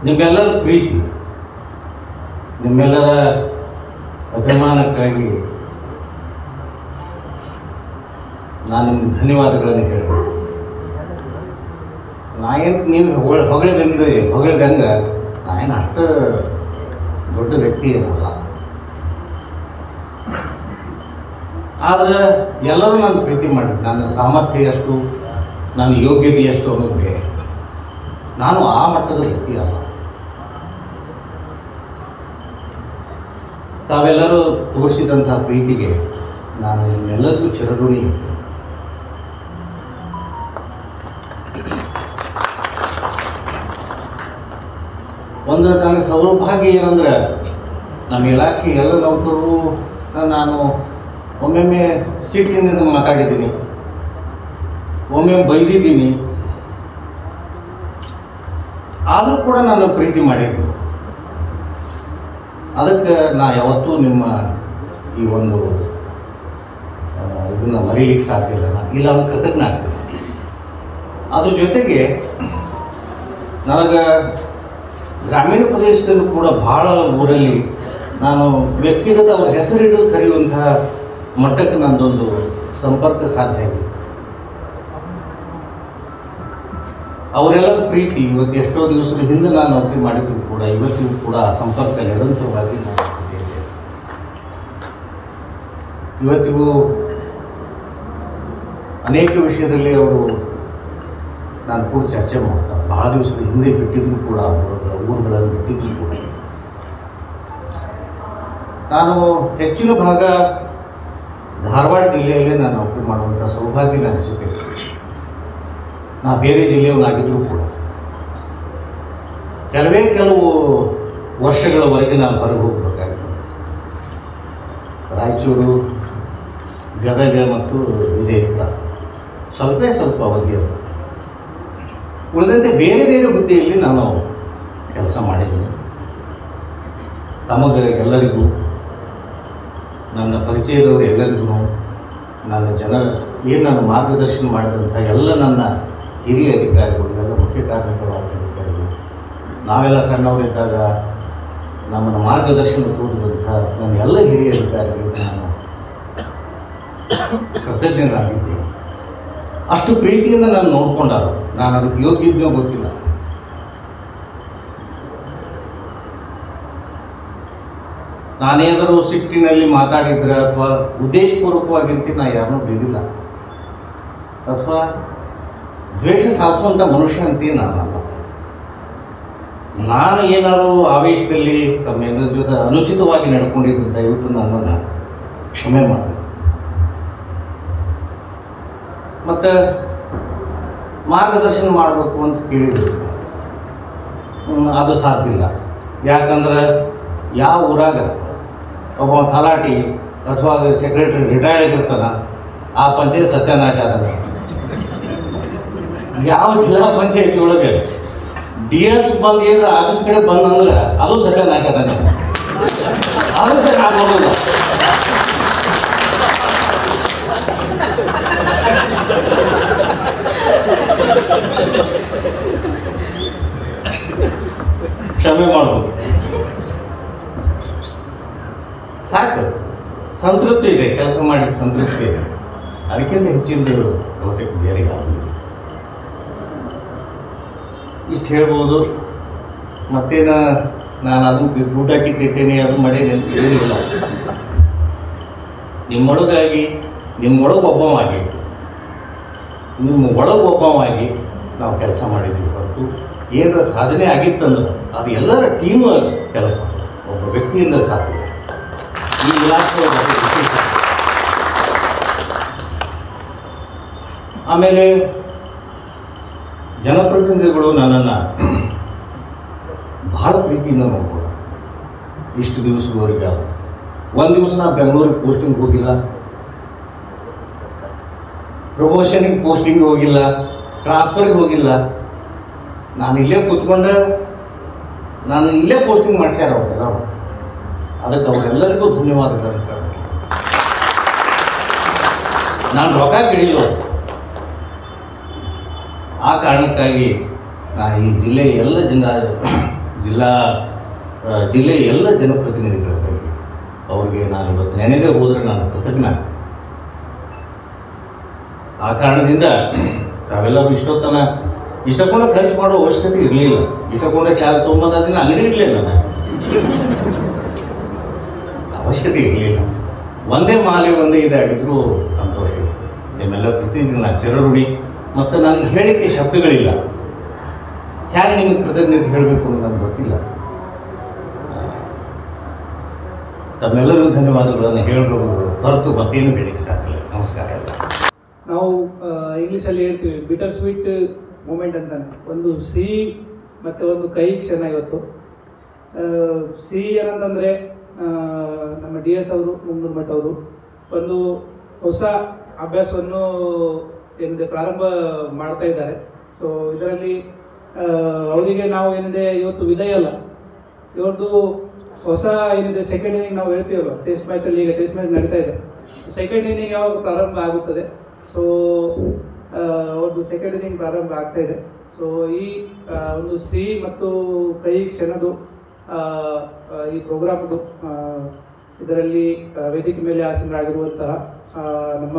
ನಿಮ್ಮೆಲ್ಲರ ಪ್ರೀತಿ, ನಿಮ್ಮೆಲ್ಲರ ಅಭಿಮಾನಕ್ಕಾಗಿ ನಾನು ನಿಮ್ಗೆ ಧನ್ಯವಾದಗಳನ್ನು ಹೇಳಬೇಕು. ನಾಯೇನು ನೀವು ಹೊಗಳಿದಂಗೆ ನಾಯೇನು ಅಷ್ಟು ದೊಡ್ಡ ವ್ಯಕ್ತಿ ಇರಲ್ಲ. ಆದರೆ ಎಲ್ಲರೂ ನಾನು ಪ್ರೀತಿ ಮಾಡಿದ್ದೆ. ನನ್ನ ಸಾಮರ್ಥ್ಯ ಎಷ್ಟು, ನನ್ನ ಯೋಗ್ಯತೆ ಎಷ್ಟು ಅನ್ನೋದು ಬೇರೆ. ನಾನು ಆ ಮಟ್ಟದ ವ್ಯಕ್ತಿ ಅಲ್ಲ. ತಾವೆಲ್ಲರೂ ತೋರಿಸಿದಂಥ ಪ್ರೀತಿಗೆ ನಾನು ನಿಮ್ಮೆಲ್ಲರಿಗೂ ಚಿರಋಣಿ ಇರ್ತೇನೆ. ಒಂದು ನನಗೆ ಸೌಭಾಗ್ಯ ಏನಂದ್ರೆ, ನಮ್ಮ ಇಲಾಖೆ ಎಲ್ಲ ನೌಕರರು ನಾನು ಒಮ್ಮೊಮ್ಮೆ ಸಿಟ್ಟಿನಿಂದ ಮಾತಾಡಿದ್ದೀನಿ, ಒಮ್ಮೊಮ್ಮೆ ಬೈದಿದ್ದೀನಿ, ಆದರೂ ಕೂಡ ನಾನು ಪ್ರೀತಿ ಮಾಡಿದ್ದೀನಿ. ಅದಕ್ಕೆ ನಾ ಯಾವತ್ತೂ ನಿಮ್ಮ ಈ ಒಂದು ಇದನ್ನು ಮರೀಲಿಕ್ಕೆ ಸಾಧ್ಯ ಇಲ್ಲ. ಇಲ್ಲ ಒಂದು ಕೃತಜ್ಞ ಆಗ್ತೀನಿ. ಅದ್ರ ಜೊತೆಗೆ ನನಗೆ ಗ್ರಾಮೀಣ ಪ್ರದೇಶದಲ್ಲೂ ಕೂಡ ಭಾಳ ಊರಲ್ಲಿ ನಾನು ವ್ಯಕ್ತಿಗತ ಅವ್ರ ಹೆಸರಿಡಲು ಕರೆಯುವಂತಹ ಮಟ್ಟಕ್ಕೆ ನಂದೊಂದು ಸಂಪರ್ಕ ಸಾಧ್ಯ ಆಗಿದೆ. ಅವರೆಲ್ಲರ ಪ್ರೀತಿ ಇವತ್ತು ಎಷ್ಟೋ ದಿವಸದ ಹಿಂದೆ ನಾನು ನೌಕರಿ ಮಾಡಿದ್ರು ಕೂಡ ಇವತ್ತಿಗೂ ಕೂಡ ಆ ಸಂಪರ್ಕ ನಿರಂತರವಾಗಿ ನಾನು ಹೊಂದಿದ್ದೇನೆ. ಇವತ್ತಿಗೂ ಅನೇಕ ವಿಷಯದಲ್ಲಿ ಅವರು ನಾನು ಕೂಡ ಚರ್ಚೆ ಮಾಡ್ತಾರೆ. ಬಹಳ ದಿವಸದ ಹಿಂದೆ ಬಿಟ್ಟಿದ್ರು ಕೂಡ ಊರುಗಳಲ್ಲಿ ಬಿಟ್ಟಿದ್ರು ಕೂಡ ನಾನು ಹೆಚ್ಚಿನ ಭಾಗ ಧಾರವಾಡ ಜಿಲ್ಲೆಯಲ್ಲೇ ನಾನು ನೌಕರಿ ಮಾಡುವಂಥ ಸೌಭಾಗ್ಯ ನನಗೆ ಸಿಕ್ಕಿದೆ. ನಾ ಬೇರೆ ಜಿಲ್ಲೆಯವನಾಗಿದ್ದರೂ ಕೂಡ ಕೆಲವು ವರ್ಷಗಳವರೆಗೆ ನಾನು ಹೊರಗೆ ಹೋಗಬೇಕಾಗಿತ್ತು. ರಾಯಚೂರು, ಗದಗ ಮತ್ತು ವಿಜಯಪುರ ಸ್ವಲ್ಪ ಅವಧಿಯಲ್ಲಿ. ಉಳಿದಂತೆ ಬೇರೆ ಬೇರೆ ಹುದ್ದೆಯಲ್ಲಿ ನಾನು ಕೆಲಸ ಮಾಡಿದ್ದೀನಿ. ಎಲ್ಲರಿಗೂ, ನನ್ನ ಪರಿಚಯದವರು ಎಲ್ಲರಿಗೂ, ನನ್ನ ಮಾರ್ಗದರ್ಶನ ಮಾಡಿದಂಥ ಎಲ್ಲ ನನ್ನ ಹಿರಿಯ ಅಧಿಕಾರಿಗಳು, ಎಲ್ಲ ಮುಖ್ಯ ಕಾರ್ಮಿಕವಾದ ಅಧಿಕಾರಿಗಳು, ನಾವೆಲ್ಲ ಸಣ್ಣವರಿದ್ದಾಗ ನಮ್ಮನ್ನು ಮಾರ್ಗದರ್ಶನ ತೋರಿದಂಥ ನನ್ನ ಎಲ್ಲ ಹಿರಿಯ ಅಧಿಕಾರಿಗಳಿಗೆ ನಾನು ಕೃತಜ್ಞರಾಗಿದ್ದೇನೆ. ಅಷ್ಟು ಪ್ರೀತಿಯಿಂದ ನಾನು ನೋಡ್ಕೊಂಡಾರು. ನಾನು ಅದಕ್ಕೆ ಯೋಗ್ಯ ಇದ್ನೋ ಗೊತ್ತಿಲ್ಲ. ನಾನೇನಾದರೂ ಸಿಟ್ಟಿನಲ್ಲಿ ಮಾತಾಡಿದ್ರೆ ಅಥವಾ ಉದ್ದೇಶಪೂರ್ವಕವಾಗಿರ್ತಿ ನಾ ಯಾರನ್ನೂ ಬಿಡಿಲ್ಲ ಅಥವಾ ದ್ವೇಷ ಸಾಧಿಸುವಂಥ ಮನುಷ್ಯ ಅಂತೀ ನಾನಲ್ಲ. ನಾನು ಏನಾದರೂ ಆವೇಶದಲ್ಲಿ ತಮ್ಮೆಲ್ಲರ ಜೊತೆ ಅನುಚಿತವಾಗಿ ನಡ್ಕೊಂಡಿದ್ದು ದಯವಿಟ್ಟು ನನ್ನನ್ನು ಕ್ಷಮೆ ಮಾಡಿ. ಮತ್ತು ಮಾರ್ಗದರ್ಶನ ಮಾಡಬೇಕು ಅಂತ ಕೇಳಿದ್ರು, ಅದು ಸಾಧ್ಯ ಇಲ್ಲ. ಯಾಕಂದ್ರೆ ಯಾವ ಊರಾಗ ಒಬ್ಬ ತಲಾಟಿ ಅಥವಾ ಸೆಕ್ರೆಟರಿ ರಿಟೈರ್ಡ್ ಆಗಿರ್ತಾನ, ಆ ಪಂಚಾಯತ್ ಸತ್ಯನಾಶ ಆದ. ಯಾವ ಜಿಲ್ಲಾ ಪಂಚಾಯತಿ ಒಳಗೆ DS ಬಂದು ಏನಾರ ಆಫೀಸ್ ಕಡೆ ಬಂದಂದ್ರೆ ಅದು ಸತ್ಯನಾಶ ಆದ. ಅದಕ್ಕೆ ಆಗೋದಿಲ್ಲ. ಕ್ಷಮೆ ಮಾಡ್ಬೋದು. ಸಾಕು, ಸಂತೃಪ್ತಿ ಇದೆ, ಕೆಲಸ ಮಾಡಿದ ಸಂತೃಪ್ತಿ ಇದೆ. ಅದಕ್ಕಿಂತ ಹೆಚ್ಚಿನ ಲೋಕಕ್ಕೆ ಬೇರೆ ಯಾವುದು ಇಷ್ಟು ಹೇಳ್ಬೋದು. ಮತ್ತೇನ ನಾನು ಅದನ್ನು ಊಟ ಹಾಕಿದ್ದೇನೆ ಅದು ಮಾಡೇನೆ ಅಂತ ಹೇಳಿಲ್ಲ. ನಿಮ್ಮೊಳಗಾಗಿ, ನಿಮ್ಮೊಳಗೊಬ್ಬವಾಗಿ ನಾವು ಕೆಲಸ ಮಾಡಿದ್ದೀವಿ ಹೊರತು ಏನರ ಸಾಧನೆ ಆಗಿತ್ತಂದ್ರೆ ಅದು ಎಲ್ಲರ ಟೀಮ್ ಕೆಲಸ, ಒಬ್ಬ ವ್ಯಕ್ತಿಯಿಂದ ಸಾಧ್ಯ. ಈ ಇಲಾಖೆ ಆಮೇಲೆ ಜನಪ್ರತಿನಿಧಿಗಳು ನನ್ನನ್ನು ಬಹಳ ಪ್ರೀತಿಯಿಂದ ನೋಡ್ಬೋದು. ಇಷ್ಟು ದಿವಸದವರೆಗೆ ಒಂದು ದಿವಸ ನಾನು ಬೆಂಗಳೂರಿಗೆ ಪೋಸ್ಟಿಂಗ್ ಹೋಗಿಲ್ಲ, ಪ್ರಮೋಷನಿಗೆ ಪೋಸ್ಟಿಂಗ್ ಹೋಗಿಲ್ಲ, ಟ್ರಾನ್ಸ್ಫರ್ಗೆ ಹೋಗಿಲ್ಲ. ನಾನು ಇಲ್ಲೇ ಕೂತ್ಕೊಂಡು ನಾನು ಇಲ್ಲೇ ಪೋಸ್ಟಿಂಗ್ ಮಾಡಿಸ್ಯಾರ ಅವರೆಲ್ಲ. ಅದಕ್ಕೆ ಅವರೆಲ್ಲರಿಗೂ ಧನ್ಯವಾದಗಳು. ನಾನು ರೊಕ್ಕ ಕೇಳಿಲ್ಲ. ಆ ಕಾರಣಕ್ಕಾಗಿ ನಾನು ಈ ಜಿಲ್ಲೆಯ ಎಲ್ಲ ಜನಪ್ರತಿನಿಧಿಗಳಿಗಾಗಿ ಅವ್ರಿಗೆ ನಾನು ಇವತ್ತು ನೆನೆದೇ ಹೋದರೆ ನಾನು ಕೃತಜ್ಞ. ಆ ಕಾರಣದಿಂದ ತಾವೆಲ್ಲರೂ ಇಷ್ಟಕೊಂಡ ಖರ್ಚು ಮಾಡೋ ಅವಶ್ಯಕತೆ ಇರಲಿಲ್ಲ. ಇಷ್ಟಕೊಂಡ ಚಾರ್ಜ್ ತೊಗೊಂಬಂದಿನ ಅಂಗಡಿ ಇರಲಿಲ್ಲ, ನಾನು ಅವಶ್ಯಕತೆ ಇರಲಿಲ್ಲ. ಒಂದೇ ಮಾಲೆ ಒಂದೇ ಇದಾಗಿದ್ರೂ ಸಂತೋಷ ಇತ್ತು. ನಿಮ್ಮೆಲ್ಲ ಪ್ರತಿನಿಧಿ ನಾನು ಚಿರಋಣಿ. ಮತ್ತು ನನಗೆ ಹೇಳಿಕೆ ಶಬ್ದಗಳಿಲ್ಲ. ಹೇಗೆ ನಿಮಗೆ ಕೃತಜ್ಞತೆ ಹೇಳಬೇಕು ಅಂತ ನನಗೆ ಗೊತ್ತಿಲ್ಲ. ತಮ್ಮೆಲ್ಲರಿಗೂ ಧನ್ಯವಾದಗಳನ್ನು ಹೇಳಬಹುದು ಹೊರತು ಮತ್ತೇನು ಹೇಳಿಕ್ಕೆ ಸಾಕಿಲ್ಲ. ನಮಸ್ಕಾರ ಎಲ್ಲ. ನಾವು ಇಂಗ್ಲೀಷಲ್ಲಿ ಹೇಳ್ತೀವಿ ಬಿಟರ್ ಸ್ವೀಟ್ ಮೂಮೆಂಟ್ ಅಂತಾನೆ. ಒಂದು ಸಿಹಿ ಮತ್ತು ಒಂದು ಕಹಿ ಕ್ಷಣ ಇವತ್ತು. ಸಿಹಿ ಏನಂತಂದರೆ ನಮ್ಮ DS ಅವರು, ಮುಂಗನೂರು ಮಠ ಅವರು ಒಂದು ಹೊಸ ಅಭ್ಯಾಸವನ್ನು ಪ್ರಾರಂಭ ಮಾಡ್ತಾ ಇದ್ದಾರೆ. ಸೊ ಇದರಲ್ಲಿ ಅವರಿಗೆ ನಾವು ಏನಿದೆ ಇವತ್ತು ವಿದಾಯ ಅಲ್ಲ, ಇವತ್ತು ಹೊಸ ಏನಿದೆ ಸೆಕೆಂಡ್ ಇನ್ನಿಂಗ್ ನಾವು ಹೇಳ್ತೀವಲ್ಲ, ಟೆಸ್ಟ್ ಮ್ಯಾಚಲ್ಲಿ ಈಗ ಟೆಸ್ಟ್ ಮ್ಯಾಚ್ ನಡೀತಾ ಇದೆ. ಸೆಕೆಂಡ್ ಇನ್ನಿಂಗ್ ಯಾವಾಗ ಪ್ರಾರಂಭ ಆಗುತ್ತದೆ, ಸೊ ಅವ್ರದ್ದು ಸೆಕೆಂಡ್ ಇನ್ನಿಂಗ್ ಪ್ರಾರಂಭ ಆಗ್ತಾ ಇದೆ. ಸೊ ಈ ಒಂದು ಸಿಹಿ ಮತ್ತು ಕಹಿ ಕ್ಷಣದು ಈ ಪ್ರೋಗ್ರಾಮ್ದು ಇದರಲ್ಲಿ ವೇದಿಕೆ ಮೇಲೆ ಆಸೀನರಾಗಿರುವಂತಹ ನಮ್ಮ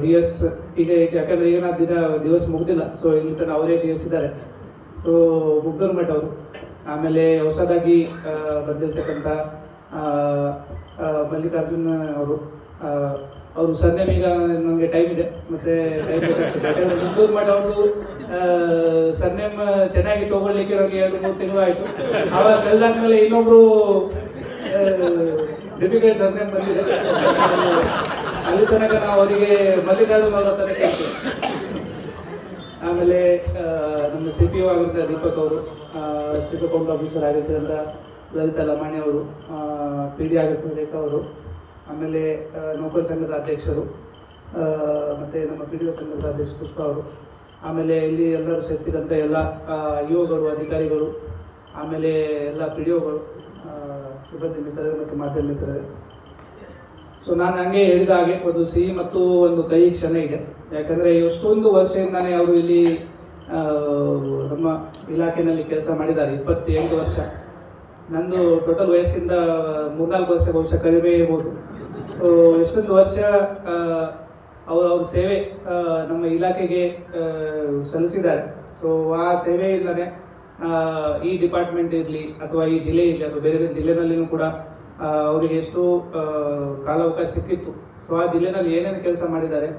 DS ಈಗ ಯಾಕಂದರೆ ಈಗಿನ ದಿವಸ ಮುಗ್ದಿಲ್ಲ, ಸೊ ಇಲ್ಲಿ ತನಕ ಅವರೇ DS ಇದ್ದಾರೆ. ಸೊ ಮುಗ್ಧೂರ್ ಮಠ್ ಅವರು, ಆಮೇಲೆ ಹೊಸದಾಗಿ ಬಂದಿರತಕ್ಕಂಥ ಮಲ್ಲಿಕಾರ್ಜುನ್ ಅವರು ಸರ್ನೇಮ್ ಈಗ ನನಗೆ ಟೈಮ್ ಇದೆ ಮತ್ತು ಟೈಮ್ ಬೇಕಾಗ್ತದೆ. ಯಾಕಂದರೆ ಮುಗ್ಧೂರ್ ಮಠ್ ಅವ್ರದ್ದು ಸರ್ನೇಮ್ ಚೆನ್ನಾಗಿ ತೊಗೊಳ್ಲಿಕ್ಕೆ ನನಗೆ 2-3 ತಿಂಗಳು ಆಯಿತು. ಆವಾಗ ಕಲ್ದಾದ್ಮೇಲೆ ಇನ್ನೊಬ್ಬರು ಡಿಫಿಕಲ್ಟ್ ಸರ್ನೇಮ್ ಬಂದಿದೆ. ಅಲ್ಲಿ ತನಕ ನಾವು ಅವರಿಗೆ ಮಲ್ಲಿಕಾರ್ಜುನ್ ಅವರ ತನಕ ಕೇಳ್ತೀವಿ. ಆಮೇಲೆ ನಮ್ಮ CPO ಆಗಿರ್ತಾರೆ ದೀಪಕ್ ಅವರು, ಚೀಫ್ ಅಕೌಂಟ್ ಆಫೀಸರ್ ಆಗಿರ್ತಕ್ಕಂಥ ಲಲಿತಾ ಲಮಾಣಿ ಅವರು, PD ಆಗಿರ್ತಾರೆ ರೇಖಾ ಅವರು, ಆಮೇಲೆ ನೌಕರ ಸಂಘದ ಅಧ್ಯಕ್ಷರು, ಮತ್ತು ನಮ್ಮ PDO ಸಂಘದ ಅಧ್ಯಕ್ಷ ಪುಷ್ಪ ಅವರು, ಆಮೇಲೆ ಇಲ್ಲಿ ಎಲ್ಲರೂ ಸೇರ್ತಿರಂಥ ಎಲ್ಲ IOಗಳು, ಅಧಿಕಾರಿಗಳು, ಆಮೇಲೆ ಎಲ್ಲ PDOಗಳು, ಸಿಬ್ಬಂದಿ ಮಿತ್ರರು ಮತ್ತು ಮಾಧ್ಯಮ ಮಿತ್ರರು. ಸೊ ನಾನು ಹಂಗೆ ಹೇಳಿದ ಹಾಗೆ ಒಂದು ಸಿಹಿ ಮತ್ತು ಒಂದು ಕಹಿ ಕ್ಷಣ ಇದೆ. ಯಾಕಂದರೆ ಎಷ್ಟೊಂದು ವರ್ಷದಿಂದಾನೇ ಅವರು ಇಲ್ಲಿ ನಮ್ಮ ಇಲಾಖೆಯಲ್ಲಿ ಕೆಲಸ ಮಾಡಿದ್ದಾರೆ. 28 ವರ್ಷ. ನಂದು ಟೋಟಲ್ ವಯಸ್ಸಿಂದ 3-4 ವರ್ಷ ಬಹುಶಃ ಕಡಿಮೆ ಇರ್ಬೋದು. ಸೊ ಎಷ್ಟೊಂದು ವರ್ಷ ಅವ್ರ ಸೇವೆ ನಮ್ಮ ಇಲಾಖೆಗೆ ಸಲ್ಲಿಸಿದ್ದಾರೆ. ಸೊ ಆ ಸೇವೆಯಿಂದಲೇ ಈ ಡಿಪಾರ್ಟ್ಮೆಂಟ್ ಇರಲಿ ಅಥವಾ ಈ ಜಿಲ್ಲೆ ಇರಲಿ ಅಥವಾ ಬೇರೆ ಬೇರೆ ಜಿಲ್ಲೆನಲ್ಲಿನೂ ಕೂಡ ಅವರಿಗೆ ಎಷ್ಟು ಕಾಲಾವಕಾಶ ಸಿಕ್ಕಿತ್ತು. ಸೊ ಆ ಜಿಲ್ಲೆನಲ್ಲಿ ಏನೇನು ಕೆಲಸ ಮಾಡಿದ್ದಾರೆ,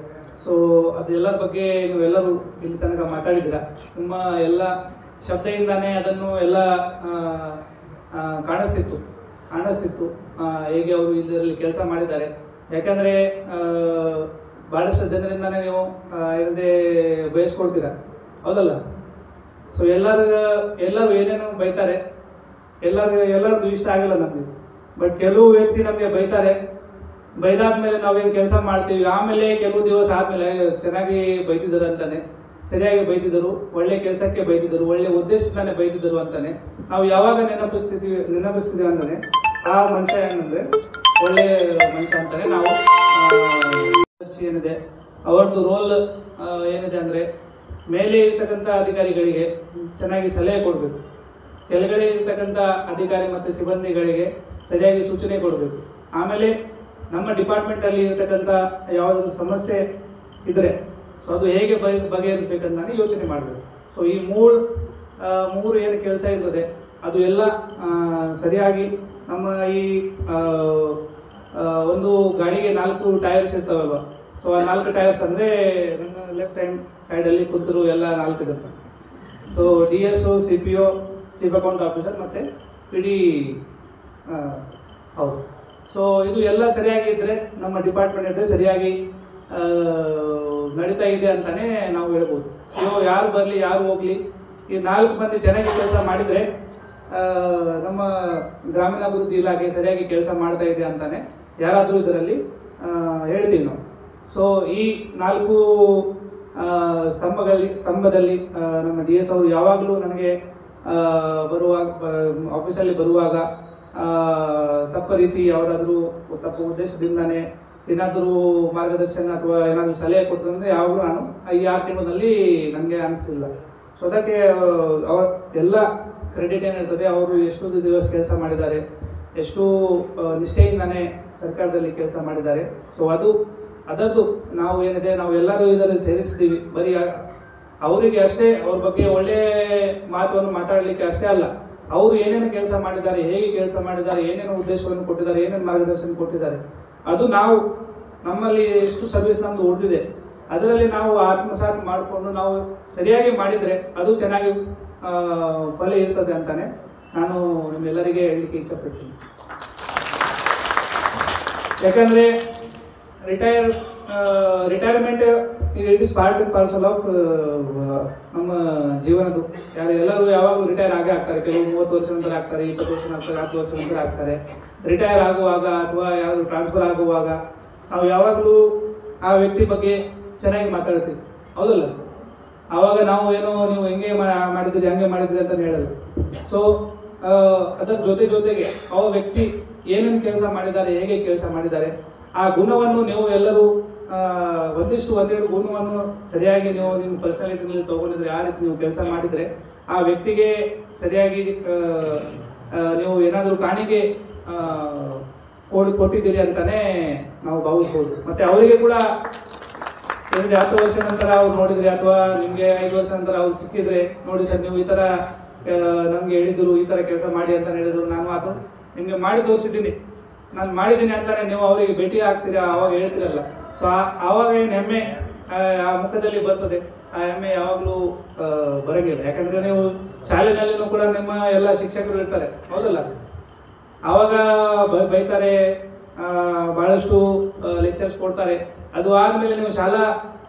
ಸೊ ಅದೆಲ್ಲರ ಬಗ್ಗೆ ನೀವೆಲ್ಲರೂ ಇಲ್ಲಿ ತನಕ ಮಾತಾಡಿದ್ದೀರ. ನಿಮ್ಮ ಎಲ್ಲ ಶಬ್ದದಿಂದಾನೇ ಅದನ್ನು ಎಲ್ಲ ಕಾಣಿಸ್ತಿತ್ತು ಹೇಗೆ ಅವರು ಇದರಲ್ಲಿ ಕೆಲಸ ಮಾಡಿದ್ದಾರೆ. ಯಾಕಂದರೆ ಭಾಳಷ್ಟು ಜನರಿಂದಾನೇ ನೀವು ಏನಂದರೆ ಬಯಸ್ಕೊಳ್ತೀರ, ಹೌದಲ್ಲ? ಸೊ ಎಲ್ಲರೂ ಏನೇನು ಬೈತಾರೆ, ಎಲ್ಲರದ್ದು ಇಷ್ಟ ಆಗಿಲ್ಲ ನಮಗೆ. ಬಟ್ ಕೆಲವು ವ್ಯಕ್ತಿ ನಮಗೆ ಬೈತಾರೆ, ಬೈದಾದ್ಮೇಲೆ ನಾವೇನು ಕೆಲಸ ಮಾಡ್ತೀವಿ, ಆಮೇಲೆ ಕೆಲವು ದಿವಸ ಆದಮೇಲೆ ಚೆನ್ನಾಗಿ ಬೈತಿದ್ದಾರೆ ಅಂತಾನೆ, ಸರಿಯಾಗಿ ಬೈತಿದ್ದರು, ಒಳ್ಳೆ ಕೆಲಸಕ್ಕೆ ಬೈತಿದ್ದರು, ಒಳ್ಳೆ ಉದ್ದೇಶದಿಂದಾನೆ ಬೈತಿದ್ದರು ಅಂತಾನೆ ನಾವು ಯಾವಾಗ ನೆನಪಿಸ್ತೀವಿ ಅಂತಾನೆ ಆ ಮನುಷ್ಯ ಏನಂದರೆ ಒಳ್ಳೆ ಮನುಷ್ಯ ಅಂತಾನೆ ನಾವು ಏನಿದೆ ಅವರದ್ದು ರೋಲ್ ಏನಿದೆ ಅಂದರೆ ಮೇಲೆ ಇರ್ತಕ್ಕಂಥ ಅಧಿಕಾರಿಗಳಿಗೆ ಚೆನ್ನಾಗಿ ಸಲಹೆ ಕೊಡಬೇಕು, ಕೆಳಗಡೆ ಇರ್ತಕ್ಕಂಥ ಅಧಿಕಾರಿ ಮತ್ತು ಸಿಬ್ಬಂದಿಗಳಿಗೆ ಸರಿಯಾಗಿ ಸೂಚನೆ ಕೊಡಬೇಕು. ಆಮೇಲೆ ನಮ್ಮ ಡಿಪಾರ್ಟ್ಮೆಂಟಲ್ಲಿ ಇರತಕ್ಕಂಥ ಯಾವುದಾದ್ರು ಸಮಸ್ಯೆ ಇದ್ದರೆ ಸೊ ಅದು ಹೇಗೆ ಬಗೆಹರಿಸಬೇಕಂತ ನಾನು ಯೋಚನೆ ಮಾಡಬೇಕು. ಸೊ ಈ ಮೂರು ಏನು ಕೆಲಸ ಇರ್ತದೆ ಅದು ಎಲ್ಲ ಸರಿಯಾಗಿ ನಮ್ಮ ಈ ಒಂದು ಗಾಡಿಗೆ 4 ಟೈರ್ಸ್ ಇರ್ತಾವಲ್ವ. ಸೊ ಆ 4 ಟೈರ್ಸ್ ಅಂದರೆ ನನ್ನ ಲೆಫ್ಟ್ ಹ್ಯಾಂಡ್ ಸೈಡಲ್ಲಿ ಕುಂತರು ಎಲ್ಲ 4 ಇರುತ್ತೆ. So DSO, CPO, chief account officer ಮತ್ತು PD. ಹೌದು. ಸೊ ಇದು ಎಲ್ಲ ಸರಿಯಾಗಿ ಇದ್ದರೆ ನಮ್ಮ ಡಿಪಾರ್ಟ್ಮೆಂಟ್ ಇದ್ದರೆ ಸರಿಯಾಗಿ ನಡೀತಾ ಇದೆ ಅಂತಲೇ ನಾವು ಹೇಳ್ಬೋದು. ಸೊ ಯಾರು ಬರಲಿ ಯಾರು ಹೋಗಲಿ ಈ 4 ಮಂದಿ ಚೆನ್ನಾಗಿ ಕೆಲಸ ಮಾಡಿದರೆ ನಮ್ಮ ಗ್ರಾಮೀಣಾಭಿವೃದ್ಧಿ ಇಲಾಖೆ ಸರಿಯಾಗಿ ಕೆಲಸ ಮಾಡ್ತಾ ಇದೆ ಅಂತಾನೆ ಯಾರಾದರೂ ಇದರಲ್ಲಿ ಹೇಳ್ತೀವಿ ನಾವು. ಸೊ ಈ 4 ಸ್ತಂಭದಲ್ಲಿ ನಮ್ಮ DS ಅವರು ಯಾವಾಗಲೂ ನನಗೆ ಆಫೀಸಲ್ಲಿ ಬರುವಾಗ ತಪ್ಪ ರೀತಿ ಅವರಾದರೂ ತಪ್ಪು ಉದ್ದೇಶದಿಂದಾನೇ ಏನಾದರೂ ಮಾರ್ಗದರ್ಶನ ಅಥವಾ ಏನಾದರೂ ಸಲಹೆ ಕೊಡ್ತಂದರೆ ಯಾವಾಗಲೂ ನಾನು ಈ 6 ತಿಂಗಳಲ್ಲಿ ನನಗೆ ಅನಿಸ್ತಿಲ್ಲ. ಸೊ ಅದಕ್ಕೆ ಅವರ ಎಲ್ಲ ಕ್ರೆಡಿಟ್ ಏನಿರ್ತದೆ, ಅವರು ಎಷ್ಟು ದಿವಸ ಕೆಲಸ ಮಾಡಿದ್ದಾರೆ, ಎಷ್ಟು ನಿಷ್ಠೆಯಿಂದಾನೇ ಸರ್ಕಾರದಲ್ಲಿ ಕೆಲಸ ಮಾಡಿದ್ದಾರೆ. ಸೊ ಅದರದ್ದು ನಾವು ಏನಿದೆ ನಾವು ಎಲ್ಲರೂ ಇದರಲ್ಲಿ ಸೇರಿಸ್ತೀವಿ. ಬರೀ ಅವರಿಗೆ ಅಷ್ಟೇ ಅವ್ರ ಬಗ್ಗೆ ಒಳ್ಳೆಯ ಮಾತನ್ನು ಮಾತಾಡಲಿಕ್ಕೆ ಅಷ್ಟೇ ಅಲ್ಲ, ಅವರು ಏನೇನು ಕೆಲಸ ಮಾಡಿದ್ದಾರೆ, ಹೇಗೆ ಕೆಲಸ ಮಾಡಿದ್ದಾರೆ, ಏನೇನು ಉದ್ದೇಶವನ್ನು ಕೊಟ್ಟಿದ್ದಾರೆ, ಏನೇನು ಮಾರ್ಗದರ್ಶನ ಕೊಟ್ಟಿದ್ದಾರೆ, ಅದು ನಾವು ನಮ್ಮಲ್ಲಿ ಎಷ್ಟು ಸರ್ವಿಸ್ ನಮ್ಮದು ಉಳಿದಿದೆ ಅದರಲ್ಲಿ ನಾವು ಆತ್ಮಸಾತ್ ಮಾಡಿಕೊಂಡು ನಾವು ಸರಿಯಾಗಿ ಮಾಡಿದರೆ ಅದು ಚೆನ್ನಾಗಿ ಫಲ ಇರ್ತದೆ ಅಂತಾನೆ ನಾನು ನಿಮ್ಮೆಲ್ಲರಿಗೆ ಹೇಳಲಿಕ್ಕೆ ಇಚ್ಛಪಡ್ತೀನಿ. ಯಾಕಂದರೆ retirement it is part and parcel of ನಮ್ಮ ಜೀವನದ್ದು. ಎಲ್ಲರೂ ಯಾವಾಗಲೂ ರಿಟೈರ್ ಆಗೇ ಆಗ್ತಾರೆ. ಕೆಲವು 30 ವರ್ಷ ನಂತರ ಆಗ್ತಾರೆ, 20 ವರ್ಷ ನಂತರ, 10 ವರ್ಷ ನಂತರ ಆಗ್ತಾರೆ. ರಿಟೈರ್ ಆಗುವಾಗ ಅಥವಾ ಯಾವುದು ಟ್ರಾನ್ಸ್ಫರ್ ಆಗುವಾಗ ನಾವು ಯಾವಾಗಲೂ ಆ ವ್ಯಕ್ತಿ ಬಗ್ಗೆ ಚೆನ್ನಾಗಿ ಮಾತಾಡ್ತೀವಿ, ಹೌದಲ್ಲ? ಆವಾಗ ನಾವು ಏನೋ ನೀವು ಹೆಂಗೆ ಮಾಡಿದ್ದೀರಿ ಹಂಗೆ ಮಾಡಿದ್ದೀರಿ ಅಂತ ಹೇಳಲ್ಲ. ಸೊ ಅದರ ಜೊತೆಗೆ ಆ ವ್ಯಕ್ತಿ ಏನೇನು ಕೆಲಸ ಮಾಡಿದ್ದಾರೆ, ಹೇಗೆ ಕೆಲಸ ಮಾಡಿದ್ದಾರೆ, ಆ ಗುಣವನ್ನು ನೀವು ಎಲ್ಲರೂ ಒಂದೆರಡು ಗುಣವನ್ನು ಸರಿಯಾಗಿ ನೀವು ನಿಮ್ಮ ಪರ್ಸನಾಲಿಟಿನಲ್ಲಿ ತೊಗೊಂಡಿದ್ರೆ, ಆ ರೀತಿ ನೀವು ಕೆಲಸ ಮಾಡಿದರೆ ಆ ವ್ಯಕ್ತಿಗೆ ಸರಿಯಾಗಿ ನೀವು ಏನಾದರೂ ಕಾಣಿಕೆ ಕೊಟ್ಟಿದ್ದೀರಿ ಅಂತಾನೆ ನಾವು ಭಾವಿಸ್ಬೋದು. ಮತ್ತು ಅವರಿಗೆ ಕೂಡ ಏನಿದೆ 10 ವರ್ಷ ನಂತರ ಅವ್ರು ನೋಡಿದ್ರೆ ಅಥವಾ ನಿಮಗೆ 5 ವರ್ಷ ನಂತರ ಅವ್ರು ಸಿಕ್ಕಿದ್ರೆ, ನೋಡಿ ಸರ್ ನೀವು ಈ ಥರ ನಮಗೆ ಹೇಳಿದ್ರು, ಈ ಥರ ಕೆಲಸ ಮಾಡಿ ಅಂತ ಹೇಳಿದ್ರು, ನಾನು ಅದು ನಿಮಗೆ ಮಾಡಿ ತೋರಿಸಿದ್ದೀನಿ, ನಾನು ಮಾಡಿದ್ದೀನಿ ಅಂತಾನೆ ನೀವು ಅವರಿಗೆ ಭೇಟಿ ಆಗ್ತೀರಾ, ಅವಾಗ ಹೇಳ್ತಿರಲ್ಲ. ಸೊ ಆವಾಗ ಏನು ಹೆಮ್ಮೆ ಆ ಮುಖದಲ್ಲಿ ಬರ್ತದೆ, ಆ ಹೆಮ್ಮೆ ಯಾವಾಗಲೂ ಬರಂಗಿಲ್ಲ. ಯಾಕಂದ್ರೆ ನೀವು ಶಾಲೆನಲ್ಲಿನೂ ಕೂಡ ನಿಮ್ಮ ಎಲ್ಲ ಶಿಕ್ಷಕರು ಇರ್ತಾರೆ, ಹೌದಲ್ಲ? ಆವಾಗ ಬೈತಾರೆ, ಬಹಳಷ್ಟು ಲೆಕ್ಚರ್ಸ್ ಕೊಡ್ತಾರೆ. ಅದು ಆದ್ಮೇಲೆ ನೀವು ಶಾಲಾ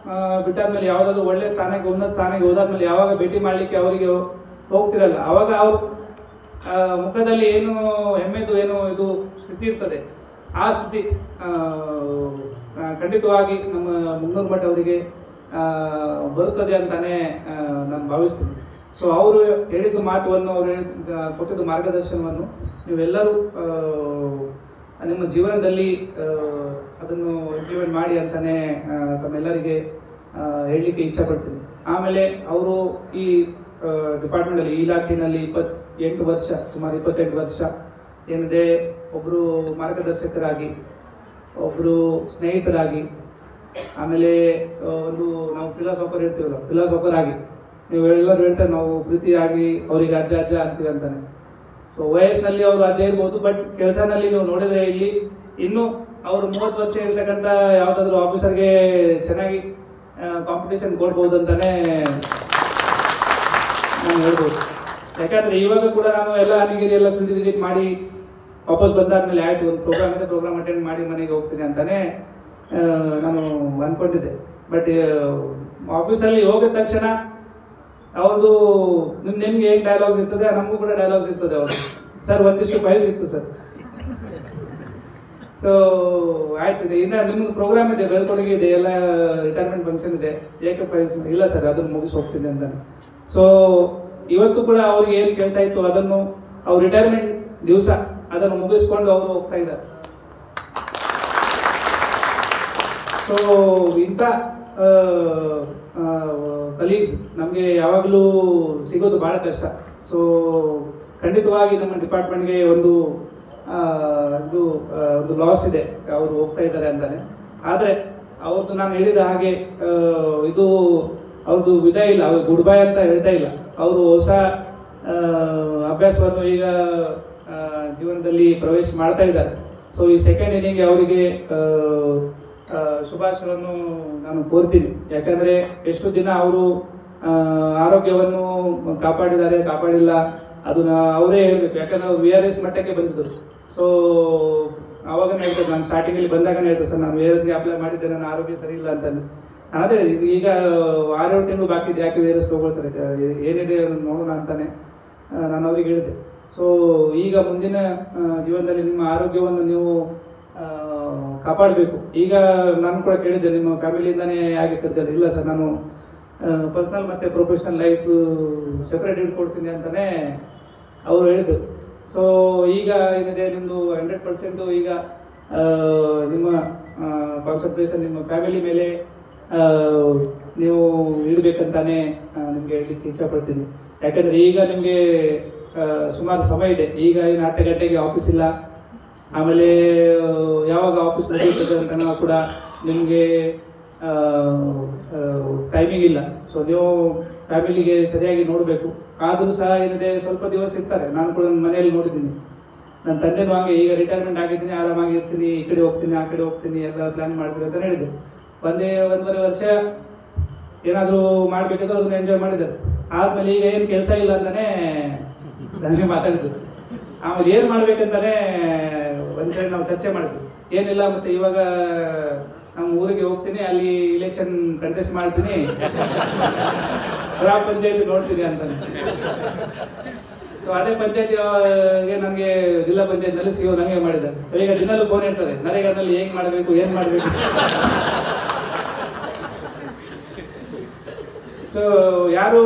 ಬಿಟ್ಟಾದ್ಮೇಲೆ ಯಾವುದಾದ್ರು ಒಳ್ಳೆ ಸ್ಥಾನಕ್ಕೆ, ಉನ್ನತ ಸ್ಥಾನಕ್ಕೆ ಹೋದಾದ್ಮೇಲೆ ಯಾವಾಗ ಭೇಟಿ ಮಾಡಲಿಕ್ಕೆ ಅವರಿಗೆ ಹೋಗ್ತಿರಲ್ಲ, ಅವಾಗ ಅವ್ರ ಮುಖದಲ್ಲಿ ಏನು ಹೆಮ್ಮೆದು ಏನು ಇದು ಸ್ಥಿತಿ ಇರ್ತದೆ, ಆ ಸ್ಥಿತಿ ಖಂಡಿತವಾಗಿ ನಮ್ಮ ಮುಗ್ನೂರು ಮಠ ಅವರಿಗೆ ಬರುತ್ತದೆ ಅಂತಾನೆ ನಾನು ಭಾವಿಸ್ತೀನಿ. ಸೊ ಅವರು ಹೇಳಿದ ಮಾತುವನ್ನು, ಅವರು ಕೊಟ್ಟಿದ್ದ ಮಾರ್ಗದರ್ಶನವನ್ನು ನೀವೆಲ್ಲರೂ ನಿಮ್ಮ ಜೀವನದಲ್ಲಿ ಅದನ್ನು ಇಂಪ್ಲಿಮೆಂಟ್ ಮಾಡಿ ಅಂತಾನೆ ತಮ್ಮೆಲ್ಲರಿಗೆ ಹೇಳಲಿಕ್ಕೆ ಇಚ್ಛಪಡ್ತೀನಿ. ಆಮೇಲೆ ಅವರು ಈ ಡಿಪಾರ್ಟ್ಮೆಂಟಲ್ಲಿ, ಈ ಇಲಾಖೆಯಲ್ಲಿ 28 ವರ್ಷ, ಸುಮಾರು 28 ವರ್ಷ ಏನಿದೆ, ಒಬ್ಬರು ಮಾರ್ಗದರ್ಶಕರಾಗಿ, ಒಬ್ಬರು ಸ್ನೇಹಿತರಾಗಿ, ಆಮೇಲೆ ಒಂದು ನಾವು ಫಿಲಾಸಫರ್ ಹೇಳ್ತೀವಲ್ಲ, ಫಿಲಾಸಫರ್ ಆಗಿ, ನೀವು ಎಲ್ಲರೂ ಹೇಳ್ತಾರೆ ನಾವು ಪ್ರೀತಿಯಾಗಿ ಅವರಿಗೆ ಅಜ್ಜ ಅಜ್ಜ ಅಂತೀವಿ ಅಂತಾನೆ. ಸೊ ವಯಸ್ಸಿನಲ್ಲಿ ಅವರು ಅಜ್ಜ ಇರ್ಬೋದು, ಬಟ್ ಕೆಲಸನಲ್ಲಿ ನೀವು ನೋಡಿದ್ರೆ ಇಲ್ಲಿ ಇನ್ನೂ ಅವರು 30 ವರ್ಷ ಇರ್ತಕ್ಕಂಥ ಯಾವುದಾದ್ರೂ ಆಫೀಸರ್ಗೆ ಚೆನ್ನಾಗಿ ಕಾಂಪಿಟೇಷನ್ ಕೊಡ್ಬೋದು ಅಂತಾನೆ ನಾನು ಹೇಳ್ಬೋದು. ಯಾಕಂದ್ರೆ ಇವಾಗ ಕೂಡ ನಾನು ಎಲ್ಲ ಅನಿಗಿರಿ ಎಲ್ಲ ಫೀಲ್ಡ್ ವಿಸಿಟ್ ಮಾಡಿ ವಾಪಸ್ ಬಂದಾದ್ಮೇಲೆ ಆಯ್ತು, ಒಂದು ಪ್ರೋಗ್ರಾಮ್ ಇದೆ, ಪ್ರೋಗ್ರಾಮ್ ಅಟೆಂಡ್ ಮಾಡಿ ಮನೆಗೆ ಹೋಗ್ತೀನಿ ಅಂತಾನೆ ನಾನು ಅಂದ್ಕೊಂಡಿದ್ದೆ. ಬಟ್ ಆಫೀಸಲ್ಲಿ ಹೋಗಿದ ತಕ್ಷಣ ಅವ್ರದ್ದು ನಿಮ್ಗೆ ಹೇಗೆ ಡೈಲಾಗ್ಸ್ ಇರ್ತದೆ, ನಮಗೂ ಕೂಡ ಡೈಲಾಗ್ಸ್ ಇರ್ತದೆ. ಅವರು ಸರ್ 1:5 ಸಿಕ್ತು ಸರ್. ಸೊ ಆಯ್ತು, ಇನ್ನು ನಿಮ್ದು ಪ್ರೋಗ್ರಾಮ್ ಇದೆ, ಬೆಳ್ಕೊಡುಗೆ ಇದೆ, ಎಲ್ಲ ರಿಟೈರ್ಮೆಂಟ್ ಫಂಕ್ಷನ್ ಇದೆ, ಏಕೆ ಫೈಲ್ಸ್ ಇಲ್ಲ ಸರ್, ಅದನ್ನು ಮುಗಿಸಿ ಹೋಗ್ತೀನಿ ಅಂತ. ಸೊ ಇವತ್ತು ಕೂಡ ಅವ್ರಿಗೆ ಏನು ಕೆಲಸ ಇತ್ತು ಅದನ್ನು ಅವ್ರು ರಿಟೈರ್ಮೆಂಟ್ ದಿವಸ ಅದನ್ನು ಮುಗಿಸ್ಕೊಂಡು ಅವರು ಹೋಗ್ತಾ ಇದ್ದಾರೆ. ಸೊ ಇಂಥ ಕಲೀಗ್ಸ್ ನಮಗೆ ಯಾವಾಗಲೂ ಸಿಗೋದು ಭಾಳ ಕಷ್ಟ. ಸೊ ಖಂಡಿತವಾಗಿ ನಮ್ಮ ಡಿಪಾರ್ಟ್ಮೆಂಟ್ಗೆ ಒಂದು ಲಾಸ್ ಇದೆ, ಅವರು ಹೋಗ್ತಾ ಇದ್ದಾರೆ ಅಂತಾನೆ. ಆದರೆ ಅವ್ರದ್ದು ನಾನು ಹೇಳಿದ ಹಾಗೆ ಇದು ಅವ್ರದ್ದು ವಿದಾಯ ಇಲ್ಲ, ಅವ್ರು ಗುಡ್ ಬೈ ಅಂತ ಹೇಳ್ತಾ ಇಲ್ಲ. ಅವರು ಹೊಸ ಅಭ್ಯಾಸವನ್ನು ಈಗ ಜೀವನದಲ್ಲಿ ಪ್ರವೇಶ ಮಾಡ್ತಾ ಇದ್ದಾರೆ. ಸೊ ಈ ಸೆಕೆಂಡ್ ಇನ್ನಿಂಗ್ ಅವರಿಗೆ ಶುಭಾಶಯವನ್ನು ನಾನು ಕೋರ್ತೀನಿ. ಯಾಕಂದರೆ ಎಷ್ಟು ದಿನ ಅವರು ಆರೋಗ್ಯವನ್ನು ಕಾಪಾಡಿಲ್ಲ ಅದನ್ನ ಅವರೇ ಹೇಳಬೇಕು. ಯಾಕಂದ್ರೆ ಅವ್ರು VRS ಮಟ್ಟಕ್ಕೆ ಬಂದಿದ್ದರು. ಸೊ ಆವಾಗನೇ ಹೇಳ್ತಾರೆ, ನಾನು ಸ್ಟಾರ್ಟಿಂಗಲ್ಲಿ ಬಂದಾಗನೇ ಹೇಳ್ತಾರೆ, ಸರ್ ನಾನು VRSಗೆ ಅಪ್ಲೈ ಮಾಡಿದ್ದೆ, ನನ್ನ ಆರೋಗ್ಯ ಸರಿ ಇಲ್ಲ ಅಂತಂದು. ಅದೇ ಈಗ 6-7 ತಿಂಗಳು ಬಾಕಿ ಇದೆ, ಯಾಕೆ VRS ತೊಗೊಳ್ತಾರೆ, ಏನಿದೆ ನೋಡೋಣ ಅಂತಾನೆ ನಾನು ಅವ್ರಿಗೆ ಹೇಳಿದೆ. ಸೊ ಈಗ ಮುಂದಿನ ಜೀವನದಲ್ಲಿ ನಿಮ್ಮ ಆರೋಗ್ಯವನ್ನು ನೀವು ಕಾಪಾಡಬೇಕು. ಈಗ ನಾನು ಕೂಡ ಕೇಳಿದ್ದೆ, ನಿಮ್ಮ ಫ್ಯಾಮಿಲಿಯಿಂದಾನೇ ಯಾಕೆ ಕರೆದಿದ್ದಾರೆ? ಇಲ್ಲ ಸರ್, ನಾನು ಪರ್ಸನಲ್ ಮತ್ತು ಪ್ರೊಫೆಷನಲ್ ಲೈಫ್ ಸೆಪ್ರೇಟ್ ಇಟ್ಕೊಳ್ತೀನಿ ಅಂತಲೇ ಅವರು ಹೇಳಿದರು. ಸೊ ಈಗ ಏನಿದೆ, ನಿಮ್ಮದು 100% ಈಗ ನಿಮ್ಮ ಕಾನ್ಸಂಟ್ರೇಷನ್ ನಿಮ್ಮ ಫ್ಯಾಮಿಲಿ ಮೇಲೆ ನೀವು ಇಡಬೇಕಂತಾನೆ ನಿಮಗೆ ಹೇಳಲಿಕ್ಕೆ ಇಷ್ಟಪಡ್ತೀನಿ. ಯಾಕಂದರೆ ಈಗ ನಿಮಗೆ ಸುಮಾರು ಸಮಯ ಇದೆ. ಈಗ ಏನು 10 ಗಂಟೆಗೆ ಆಫೀಸ್ ಇಲ್ಲ, ಆಮೇಲೆ ಯಾವಾಗ ಆಫೀಸ್ ನಡೆಯುತ್ತದೆ ಅಂತ ಕೂಡ ನಿಮಗೆ ಟೈಮಿಂಗ್ ಇಲ್ಲ. ಸೊ ನೀವು ಫ್ಯಾಮಿಲಿಗೆ ಸರಿಯಾಗಿ ನೋಡಬೇಕು. ಆದರೂ ಸಹ ಏನಿದೆ, ಸ್ವಲ್ಪ ದಿವಸ ಇರ್ತಾರೆ. ನಾನು ಕೂಡ ನನ್ನ ಮನೆಯಲ್ಲಿ ನೋಡಿದ್ದೀನಿ, ನನ್ನ ತಂದೆನೂ ಹಾಗೆ, ಈಗ ರಿಟೈರ್ಮೆಂಟ್ ಆಗಿದ್ದೀನಿ, ಆರಾಮಾಗಿ ಇರ್ತೀನಿ, ಈ ಕಡೆ ಹೋಗ್ತೀನಿ ಆ ಕಡೆ ಹೋಗ್ತೀನಿ, ಎಲ್ಲ ಪ್ಲ್ಯಾನ್ ಮಾಡ್ತೀನಿ ಅಂತ ಹೇಳಿದೆ. 1.5 ವರ್ಷ ಏನಾದರೂ ಮಾಡಬೇಕಿದ್ರೆ ಅದನ್ನು ಎಂಜಾಯ್ ಮಾಡಿದ್ದಾರೆ. ಆದಮೇಲೆ ಈಗ ಏನು ಕೆಲಸ ಇಲ್ಲ ಅಂತಲೇ ನನಗೆ ಮಾತಾಡಿದ್ರು. ಆಮೇಲೆ ಏನು ಮಾಡ್ಬೇಕಂತಾನೆ ಒಂದು ಸೈಡ್ ನಾವು ಚರ್ಚೆ ಮಾಡಿದ್ವಿ. ಏನಿಲ್ಲ, ಮತ್ತು ಇವಾಗ ನಮ್ಮ ಊರಿಗೆ ಹೋಗ್ತೀನಿ, ಅಲ್ಲಿ ಇಲೆಕ್ಷನ್ ಕಂಟೆಸ್ಟ್ ಮಾಡ್ತೀನಿ, ಗ್ರಾಮ ಪಂಚಾಯತಿ ನೋಡ್ತೀನಿ ಅಂತಾನೆ. ಸೊ ಅದೇ ಪಂಚಾಯತಿಗೆ ನನಗೆ ಜಿಲ್ಲಾ ಪಂಚಾಯತ್ನಲ್ಲಿ CO ನನಗೆ ಮಾಡಿದ್ದಾರೆ. ಈಗ ದಿನಲ್ಲೂ ಫೋನ್ ಇರ್ತದೆ, ನರೇಗಾದಲ್ಲಿ ಹೇಗೆ ಮಾಡಬೇಕು, ಏನು ಮಾಡಬೇಕು. ಸೊ ಯಾರು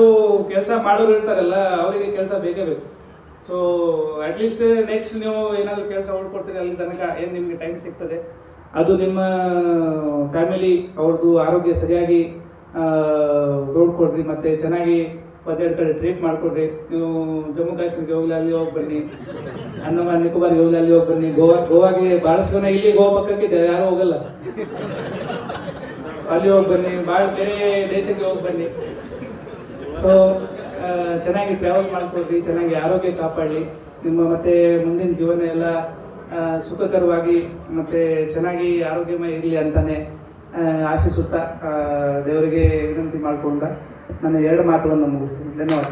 ಕೆಲಸ ಮಾಡೋರು ಇರ್ತಾರಲ್ಲ, ಅವರಿಗೆ ಕೆಲಸ ಬೇಕೇ ಬೇಕು. ಸೊ ಅಟ್ಲೀಸ್ಟ್ ನೆಕ್ಸ್ಟ್ ನೀವು ಏನಾದರೂ ಕೆಲಸ ಹೊಡ್ಕೊಡ್ತೀರಿ, ಅಲ್ಲಿ ತನಕ ಏನು ನಿಮಗೆ ಟೈಮ್ ಸಿಗ್ತದೆ, ಅದು ನಿಮ್ಮ ಫ್ಯಾಮಿಲಿ ಅವ್ರದ್ದು ಆರೋಗ್ಯ ಸರಿಯಾಗಿ ನೋಡ್ಕೊಡ್ರಿ, ಮತ್ತು ಚೆನ್ನಾಗಿ 12 ಕಡೆ ಟ್ರಿಪ್ ಮಾಡಿಕೊಡ್ರಿ. ನೀವು ಜಮ್ಮು ಕಾಶ್ಮೀರ್ಗೆ ಹೋಗಲಿ, ಅಲ್ಲಿ ಹೋಗಿ ಬನ್ನಿ, ಅಂಡಮಾನ್ ನಿಕೋಬಾರ್ಗೆ ಹೋಗಲಿ, ಅಲ್ಲಿ ಹೋಗಿ ಬನ್ನಿ. ಗೋವಾಗೆ ಭಾಳಷ್ಟು ಜನ ಇಲ್ಲಿ ಗೋವಾ ಪಕ್ಕಕ್ಕಿದೆ, ಯಾರು ಹೋಗಲ್ಲ. ಅಲ್ಲಿ ಹೋಗಿ ಬನ್ನಿ, ಭಾಳ ಬೇರೆ ದೇಶಕ್ಕೆ ಹೋಗಿ ಬನ್ನಿ. ಸೊ ಚೆನ್ನಾಗಿ ಟ್ರಾವೆಲ್ ಮಾಡ್ಕೊಳ್ರಿ, ಚೆನ್ನಾಗಿ ಆರೋಗ್ಯ ಕಾಪಾಡಲಿ, ನಿಮ್ಮ ಮತ್ತೆ ಮುಂದಿನ ಜೀವನ ಎಲ್ಲ ಸುಖಕರವಾಗಿ ಮತ್ತು ಚೆನ್ನಾಗಿ ಆರೋಗ್ಯಮಯ ಇರಲಿ ಅಂತಾನೆ ಆಶಿಸುತ್ತಾ ದೇವರಿಗೆ ವಿನಂತಿ ಮಾಡಿಕೊಂಡ ನನ್ನ 2 ಮಾತುಗಳನ್ನು ಮುಗಿಸ್ತೀನಿ. ಧನ್ಯವಾದ.